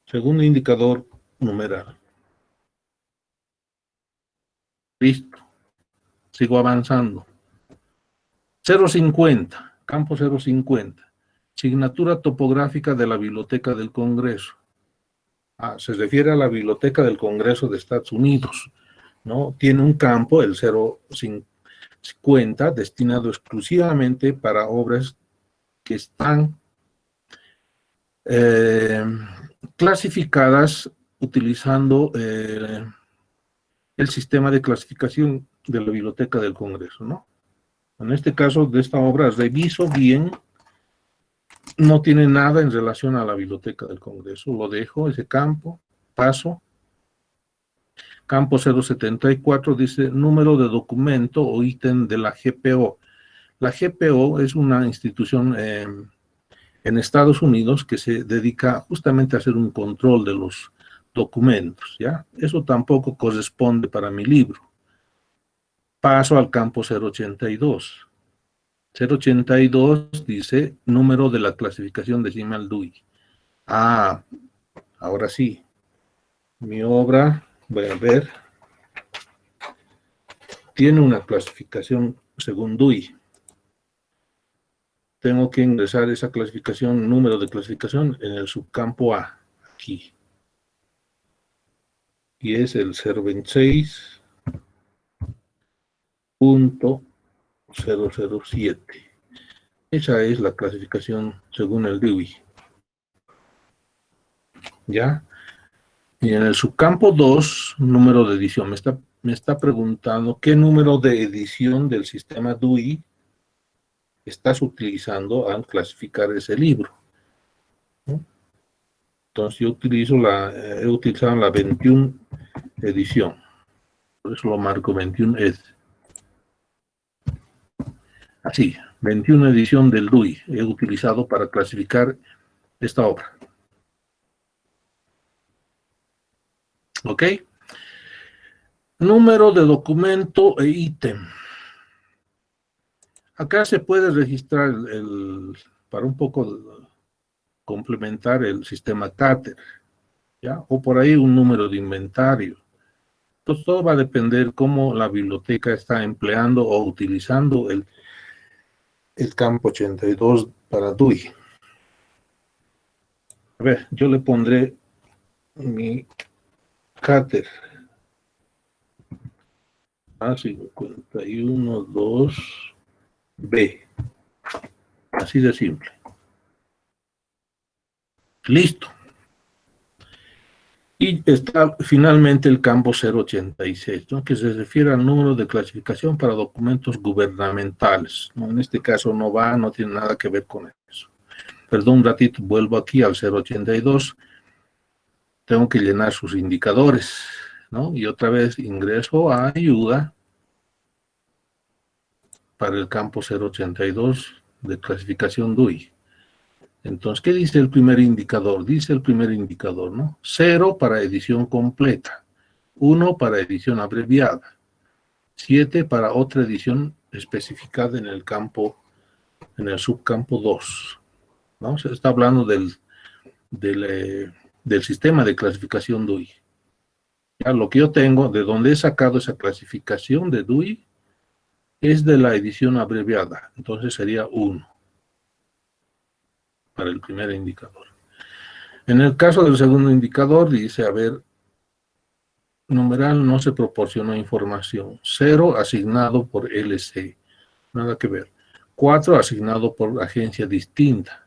Segundo indicador numeral. Listo. Sigo avanzando. 050, campo 050. Signatura topográfica de la Biblioteca del Congreso. Ah, se refiere a la Biblioteca del Congreso de Estados Unidos, ¿no? Tiene un campo, el 050, destinado exclusivamente para obras que están clasificadas utilizando el sistema de clasificación de la Biblioteca del Congreso, ¿no? En este caso, de esta obra, reviso bien, no tiene nada en relación a la Biblioteca del Congreso, lo dejo, ese campo, paso. Campo 074 dice número de documento o ítem de la GPO. La GPO es una institución en Estados Unidos que se dedica justamente a hacer un control de los documentos, ¿ya? Eso tampoco corresponde para mi libro. Paso al campo 082. 082 dice número de la clasificación decimal Dewey. Ah, ahora sí. Mi obra, voy a ver, tiene una clasificación según Dewey. Tengo que ingresar esa clasificación, número de clasificación, en el subcampo A, aquí. Y es el 026.007. Esa es la clasificación según el Dewey. ¿Ya? Y en el subcampo 2, número de edición. Me está preguntando qué número de edición del sistema Dewey estás utilizando al clasificar ese libro, ¿no? Entonces yo he utilizado la 21 edición. Por eso lo marco 21 ed. Así, 21 edición del Dewey he utilizado para clasificar esta obra. ¿Ok? Número de documento e ítem. Acá se puede registrar para un poco complementar el sistema Cater, ¿ya? O por ahí un número de inventario. Entonces todo va a depender cómo la biblioteca está empleando o utilizando el campo 82 para Dewey. A ver, yo le pondré mi Cater a 51.2b. Así de simple. Listo. Y está finalmente el campo 086, ¿no? Que se refiere al número de clasificación para documentos gubernamentales, ¿no? En este caso no tiene nada que ver con eso. Perdón un ratito, vuelvo aquí al 082. Tengo que llenar sus indicadores, ¿no? Y otra vez ingreso a ayuda para el campo 082 de clasificación Dewey. Entonces, ¿qué dice el primer indicador? Dice el primer indicador, ¿no? 0 para edición completa, 1 para edición abreviada, 7 para otra edición especificada en el campo, en el subcampo 2, ¿no? Se está hablando del sistema de clasificación DUI. Ya lo que yo tengo, de donde he sacado esa clasificación de DUI, es de la edición abreviada, entonces sería 1 para el primer indicador. En el caso del segundo indicador, dice, a ver, numeral no se proporcionó información. 0 asignado por LC, nada que ver. 4 asignado por agencia distinta.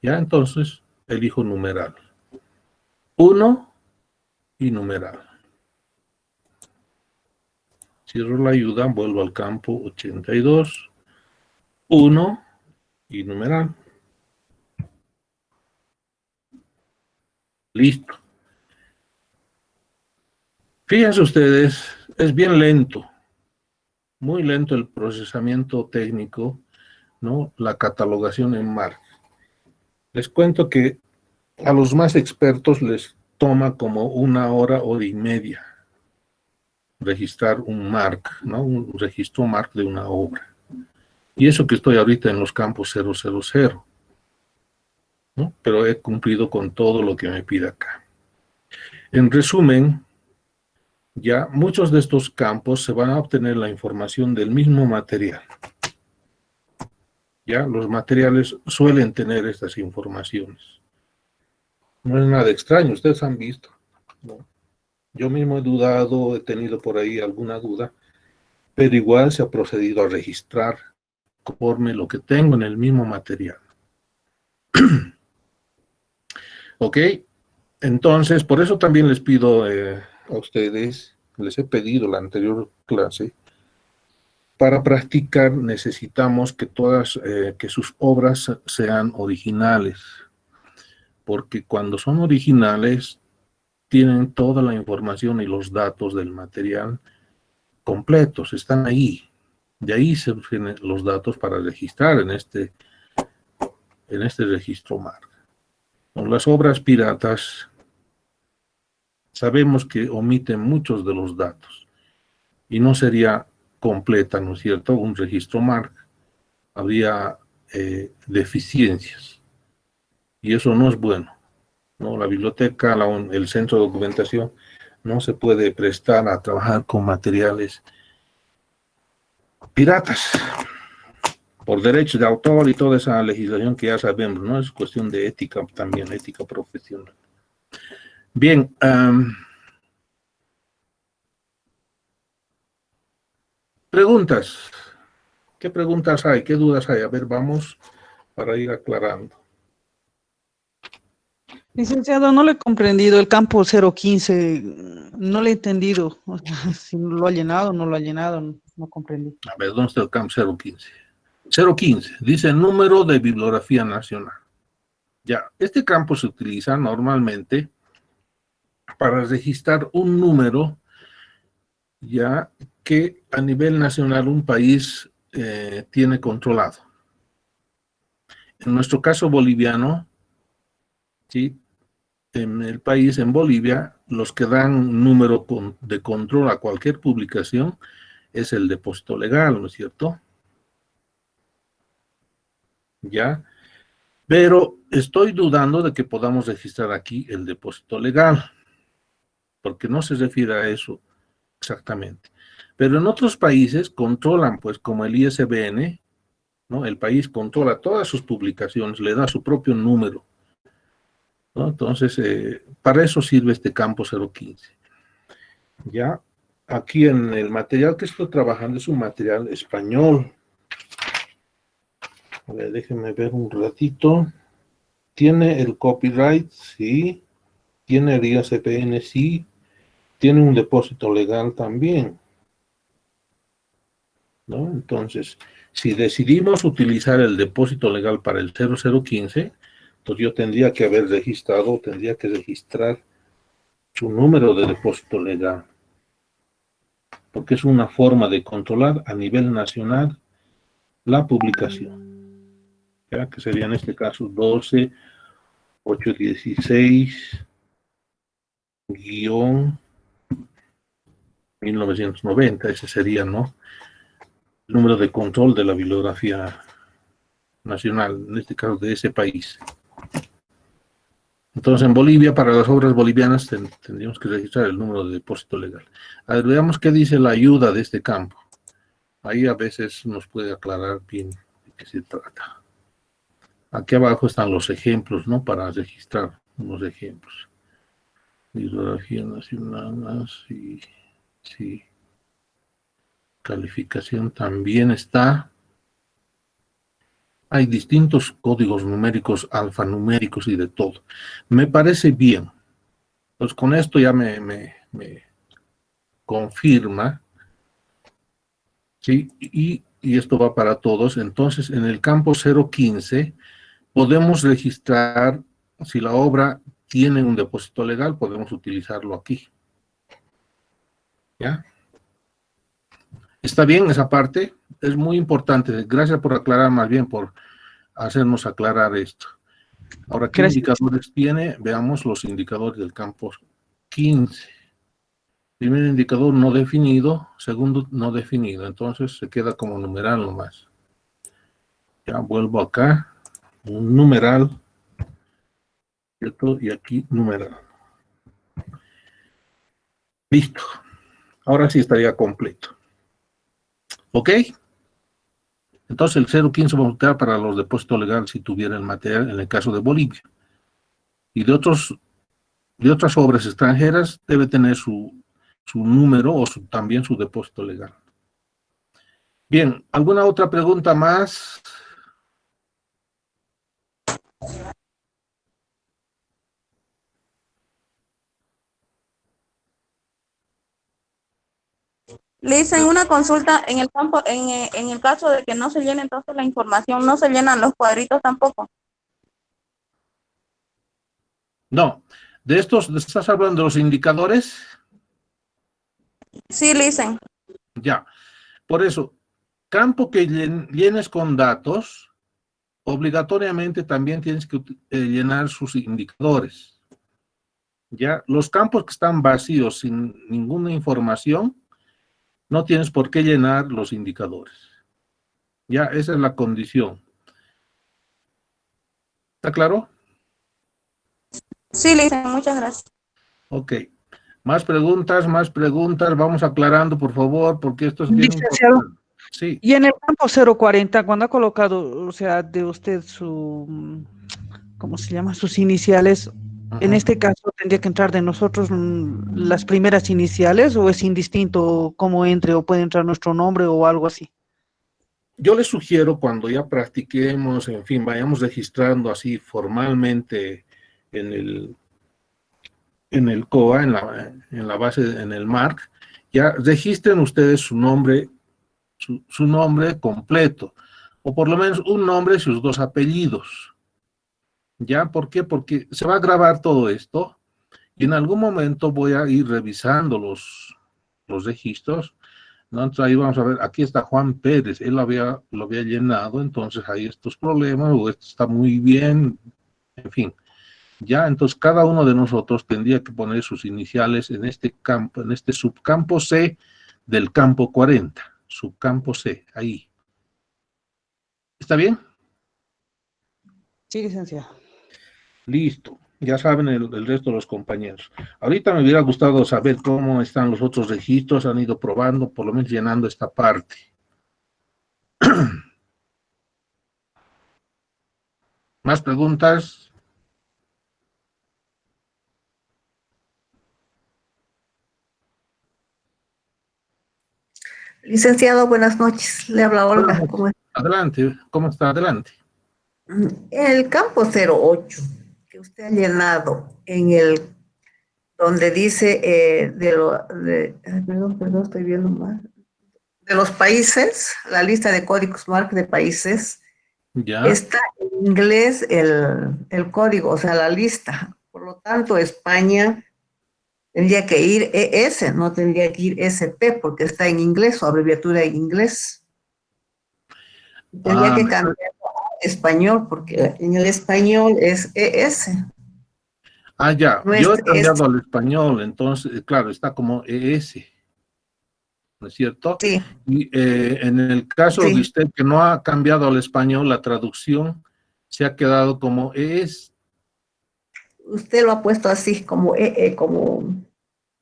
Ya, entonces, elijo numeral. 1 y numeral. Cierro la ayuda, vuelvo al campo 82, 1 y numeral. Listo. Fíjense ustedes, es bien lento, muy lento el procesamiento técnico, ¿no? La catalogación en MARC. Les cuento que a los más expertos les toma como 1 hora, hora y media registrar un MARC, ¿no? Un registro MARC de una obra. Y eso que estoy ahorita en los campos 000, ¿no? Pero he cumplido con todo lo que me pide acá. En resumen, ya muchos de estos campos se van a obtener la información del mismo material. Ya los materiales suelen tener estas informaciones. No es nada extraño, ustedes han visto, ¿no? Yo mismo he dudado, he tenido por ahí alguna duda, pero igual se ha procedido a registrar conforme lo que tengo en el mismo material. Ok, entonces, por eso también les pido a ustedes, les he pedido la anterior clase, para practicar necesitamos que que sus obras sean originales, porque cuando son originales tienen toda la información y los datos del material completos, están ahí. De ahí se obtienen los datos para registrar en este registro MARC. Con las obras piratas sabemos que omiten muchos de los datos y no sería completa, ¿no es cierto?, un registro MARC. Habría deficiencias y eso no es bueno, ¿no? La biblioteca, el centro de documentación no se puede prestar a trabajar con materiales piratas por derechos de autor y toda esa legislación que ya sabemos, ¿no? Es cuestión de ética también, ética profesional. Bien, preguntas. ¿Qué preguntas hay? ¿Qué dudas hay? A ver, vamos para ir aclarando. Licenciado, no le he comprendido el campo 015, no le he entendido. O sea, si lo ha llenado, no lo ha llenado, no comprendí. A ver, ¿dónde está el campo 015? 015, dice el número de bibliografía nacional. Ya, este campo se utiliza normalmente para registrar un número, ya que a nivel nacional un país tiene controlado. En nuestro caso boliviano, ¿sí? En el país, en Bolivia, los que dan número de control a cualquier publicación es el depósito legal, ¿no es cierto? Ya, pero estoy dudando de que podamos registrar aquí el depósito legal, porque no se refiere a eso exactamente. Pero en otros países controlan, pues, como el ISBN, ¿no? El país controla todas sus publicaciones, le da su propio número, ¿no? Entonces, para eso sirve este campo 015. Ya, aquí en el material que estoy trabajando es un material español. A ver, déjenme ver un ratito. Tiene el copyright, sí. Tiene el ISBN, sí. Tiene un depósito legal también, ¿no? Entonces, si decidimos utilizar el depósito legal para el 0015, entonces yo tendría que haber registrado, tendría que registrar su número de depósito legal, porque es una forma de controlar a nivel nacional la publicación. ya que sería en este caso 12.816-1990, ese sería, ¿no?, el número de control de la bibliografía nacional, en este caso de ese país. Entonces, en Bolivia, para las obras bolivianas, tendríamos que registrar el número de depósito legal. A ver, veamos qué dice la ayuda de este campo. Ahí a veces nos puede aclarar bien de qué se trata. Aquí abajo están los ejemplos, ¿no?, para registrar unos ejemplos. Bibliografía nacional, sí, sí. Calificación también está. Hay distintos códigos numéricos, alfanuméricos y de todo. Me parece bien. Pues con esto ya me confirma, ¿sí? Y esto va para todos. Entonces, en el campo 015 podemos registrar, si la obra tiene un depósito legal, podemos utilizarlo aquí. ¿Ya? ¿Está bien esa parte? Es muy importante. Gracias por aclarar, más bien por hacernos aclarar esto. Ahora, ¿qué indicadores tiene? Veamos los indicadores del campo 15. Primer indicador no definido, segundo no definido, entonces se queda como numeral nomás. Ya vuelvo acá, un numeral, ¿cierto? Y aquí numeral. Listo. Ahora sí estaría completo. ¿Ok? Entonces el 015 vamos a utilizar para los depósitos legales si tuviera el material en el caso de Bolivia. Y de otras obras extranjeras debe tener su número o también su depósito legal. Bien, ¿alguna otra pregunta más? Le hice una consulta en el campo, en el caso de que no se llene entonces la información, no se llenan los cuadritos tampoco. No, de estos, ¿estás hablando de los indicadores? Sí, le dicen. Ya, por eso, campo que llenes con datos, obligatoriamente también tienes que llenar sus indicadores. Ya, los campos que están vacíos sin ninguna información, no tienes por qué llenar los indicadores. Ya, esa es la condición. ¿Está claro? Sí, le dicen, muchas gracias. Ok. Más preguntas, vamos aclarando, por favor, porque esto es bien Licenciado, importante. Sí. y en el campo 040, cuando ha colocado, o sea, de usted ¿cómo se llama? Sus iniciales, en este caso tendría que entrar de nosotros las primeras iniciales, o es indistinto cómo entre, o puede entrar nuestro nombre o algo así. Yo les sugiero cuando ya practiquemos, en fin, vayamos registrando así formalmente en el COA, en la base, en el MARC, ya registren ustedes su nombre, su nombre completo, o por lo menos un nombre y sus dos apellidos. ¿Ya? ¿Por qué? Porque se va a grabar todo esto y en algún momento voy a ir revisando los registros, ¿no? Entonces ahí vamos a ver, aquí está Juan Pérez, él lo había llenado, entonces hay estos problemas, o esto está muy bien, en fin. Ya, entonces cada uno de nosotros tendría que poner sus iniciales en este campo, en este subcampo C del campo 40, subcampo C, ahí. ¿Está bien? Sí, licenciado. Listo. Ya saben el resto de los compañeros. Ahorita me hubiera gustado saber cómo están los otros registros, han ido probando, por lo menos llenando esta parte. ¿Más preguntas? Licenciado, buenas noches. Le habla Olga. ¿Cómo está? Adelante, ¿cómo está? Adelante. El campo 08 que usted ha llenado en el donde dice perdón, estoy viendo mal. De los países, la lista de códigos MARC de países, Ya. está en inglés el código, o sea, la lista. Por lo tanto, España tendría que ir ES, no tendría que ir SP, porque está en inglés, su abreviatura en inglés. Tendría que cambiar español, porque en el español es ES. Ah, ya, No yo es he cambiado al español, entonces, claro, está como ES, ¿no es cierto? sí, Y en el caso de sí. usted que no ha cambiado al español, la traducción se ha quedado como ES. Usted lo ha puesto así, como como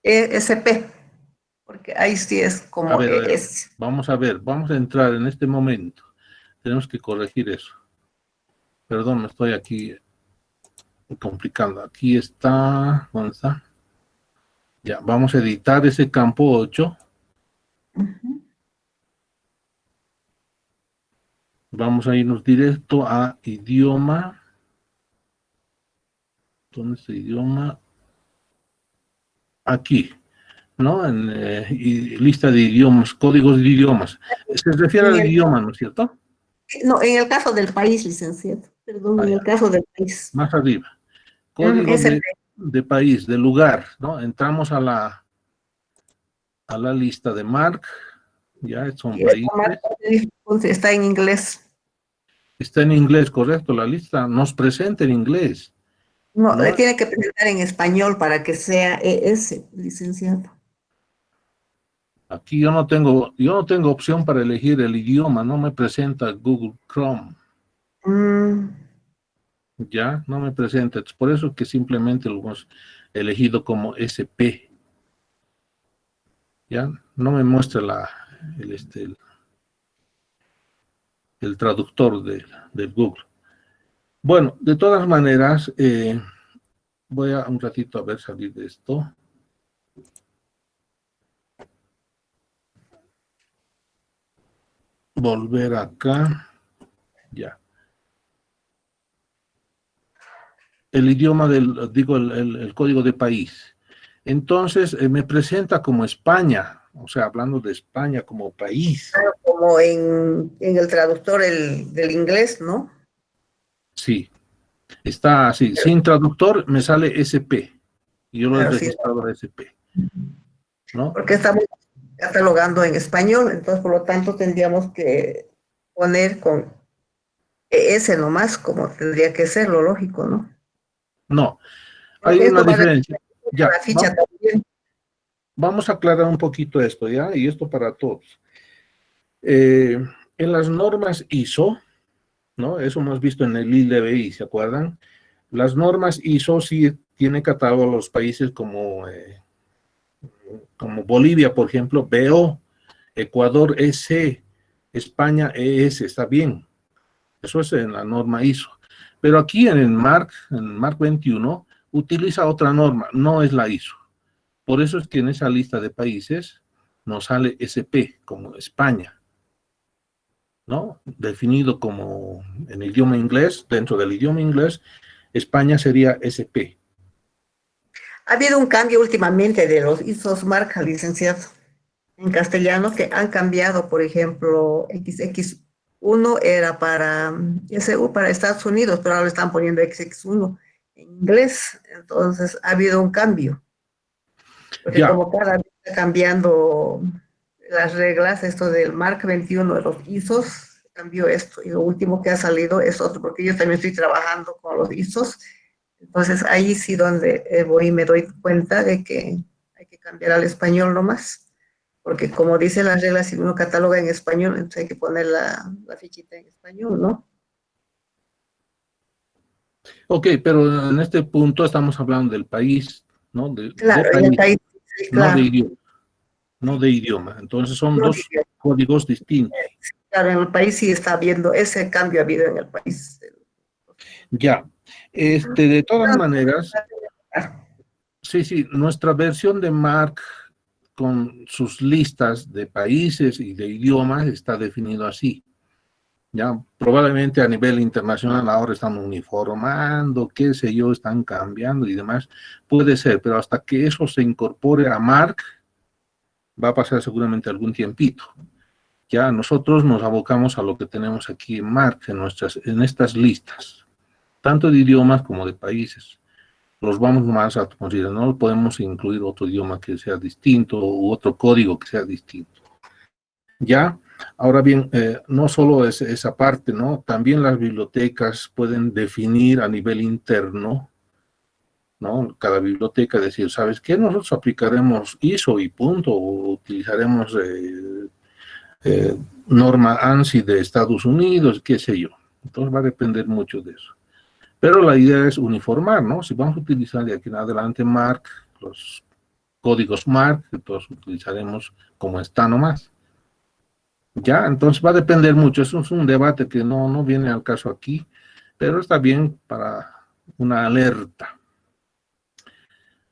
ESP, porque ahí sí es A como ver, ES. vamos a ver, vamos a entrar en este momento. Tenemos que corregir eso. Perdón, me estoy aquí complicando. Aquí está, ¿dónde está? Ya, vamos a editar ese campo 8. Ujú. Vamos a irnos directo a idioma. ¿Dónde está idioma? Aquí, ¿no? En lista de idiomas, códigos de idiomas. Se refiere En al el- idioma, ¿no es cierto? no, en el caso del país, licenciado, perdón, en Allá, el caso del país. más arriba. Código SP. de país, de lugar, ¿no? Entramos a la lista de Marc, ya son Y esta países. marca está en inglés. Está en inglés, correcto, la lista nos presenta en inglés, No, le ¿no? tiene que presentar en español para que sea ES, licenciado. Aquí yo no tengo opción para elegir el idioma, no me presenta Google Chrome, Mm, ya, no me presenta, es por eso que simplemente lo hemos elegido como SP, ya, no me muestra el traductor del Google. Bueno, de todas maneras, voy a un ratito a ver salir de esto. Volver acá, ya. El idioma el código de país. Entonces, me presenta como España, o sea, hablando de España como país. como en el traductor del inglés, ¿no? Sí, está así. Sin traductor me sale SP. Y yo lo he Claro, sí, registrado SP, ¿no? porque estamos catalogando en español, entonces por lo tanto tendríamos que poner con ES nomás, como tendría que ser lo lógico, ¿no? No, hay Porque una esto va a diferencia. Ya, la ficha también. vamos a aclarar un poquito esto, ¿ya? Y esto para todos. En las normas ISO, ¿no? Eso hemos visto en el ILBI, ¿se acuerdan? Las normas ISO sí tienen catálogos los países como Bolivia, por ejemplo, BO, Ecuador EC, España ES, está bien. Eso es en la norma ISO. Pero aquí en el MARC 21, utiliza otra norma, no es la ISO. Por eso es que en esa lista de países nos sale SP, como España, ¿no? Definido como en el idioma inglés, dentro del idioma inglés, España sería SP. Ha habido un cambio últimamente de los ISOs marca, licenciado, en castellano, que han cambiado, por ejemplo, XX1 era para SU, para Estados Unidos, pero ahora le están poniendo XX1 en inglés, entonces ha habido un cambio, porque Ya, como cada vez está cambiando las reglas, esto del MARC 21 de los ISOs, cambió esto, y lo último que ha salido es otro, porque yo también estoy trabajando con los ISOs, entonces ahí sí donde voy y me doy cuenta de que hay que cambiar al español nomás, porque como dicen las reglas, si uno cataloga en español, entonces hay que poner la fichita en español, ¿no? ok, pero en este punto estamos hablando del país, ¿no? De Claro, en el país, país, sí, no de claro. idioma, no de idioma. Entonces son No, dos códigos distintos. claro, en el país sí está habiendo, ese cambio ha habido en el país. Ya, de todas maneras, sí, nuestra versión de MARC con sus listas de países y de idiomas está definido así. Ya, probablemente a nivel internacional ahora están uniformando, qué sé yo, están cambiando y demás. Puede ser, pero hasta que eso se incorpore a MARC, va a pasar seguramente algún tiempito. Ya nosotros nos abocamos a lo que tenemos aquí en MARC, en estas listas, tanto de idiomas como de países. Los vamos más a considerar, no podemos incluir otro idioma que sea distinto u otro código que sea distinto. Ya, Ahora bien, no solo es esa parte, ¿no? También las bibliotecas pueden definir a nivel interno, ¿no? Cada biblioteca decir, ¿sabes qué? Nosotros aplicaremos ISO y punto, o utilizaremos norma ANSI de Estados Unidos, qué sé yo. Entonces va a depender mucho de eso. Pero la idea es uniformar, ¿no? Si vamos a utilizar de aquí en adelante MARC, los códigos MARC, entonces utilizaremos como está nomás. Ya, entonces va a depender mucho. Eso es un debate que no viene al caso aquí, pero está bien para una alerta.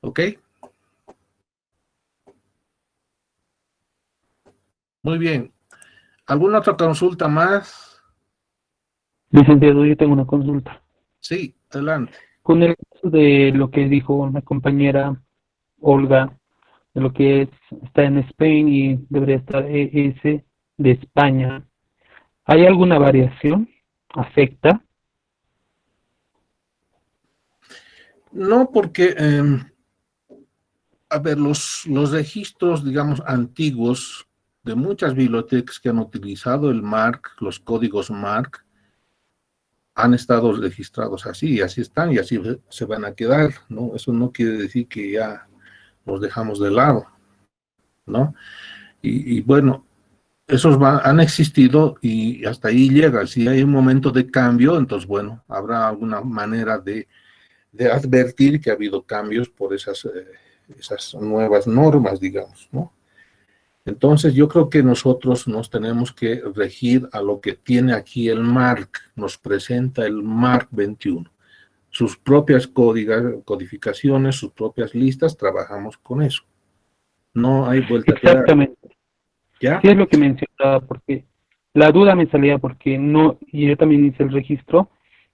¿Ok? Muy bien. ¿Alguna otra consulta más? Licenciado, yo tengo una consulta. Sí, adelante. Con el caso de lo que dijo una compañera Olga, de lo que está en Spain y debería estar ES de España, ¿hay alguna variación? ¿Afecta? No, porque, a ver, los registros, digamos, antiguos de muchas bibliotecas que han utilizado el MARC, los códigos MARC, han estado registrados así, y así están, y así se van a quedar, ¿no? Eso no quiere decir que ya los dejamos de lado, ¿no? Y bueno, esos han existido y hasta ahí llega. Si hay un momento de cambio, entonces, bueno, habrá alguna manera de advertir que ha habido cambios por esas nuevas normas, digamos, ¿no? Entonces, yo creo que nosotros nos tenemos que regir a lo que tiene aquí el MARC, nos presenta el MARC 21. Sus propias codificaciones, sus propias listas, trabajamos con eso. No hay vuelta atrás. Exactamente. ¿Ya? Sí es lo que mencionaba, porque la duda me salía porque no, y yo también hice el registro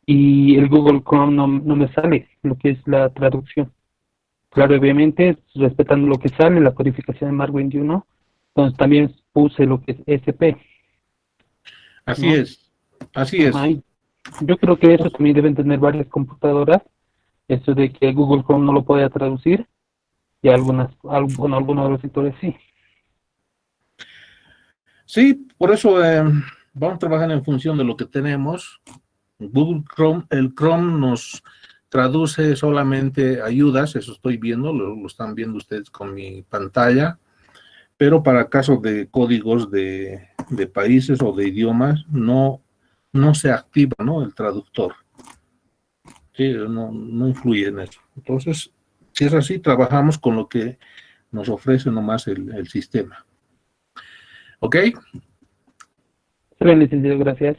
y el Google Chrome no me sale lo que es la traducción. Claro, obviamente, respetando lo que sale, la codificación de MARC 21, entonces también puse lo que es SP. Así ¿no? es, así es. Ajá, y yo creo que eso también deben tener varias computadoras, eso de que Google Chrome no lo pueda traducir, y algunos de los sectores sí. Sí, por eso vamos trabajando en función de lo que tenemos. Google Chrome, el Chrome nos traduce solamente ayudas, eso estoy viendo, lo están viendo ustedes con mi pantalla, pero para casos de códigos de países o de idiomas no se activa, ¿no? El traductor. Sí, no influye en eso. Entonces, si es así, trabajamos con lo que nos ofrece nomás el sistema. ¿Ok? Está bien, licenciado, gracias.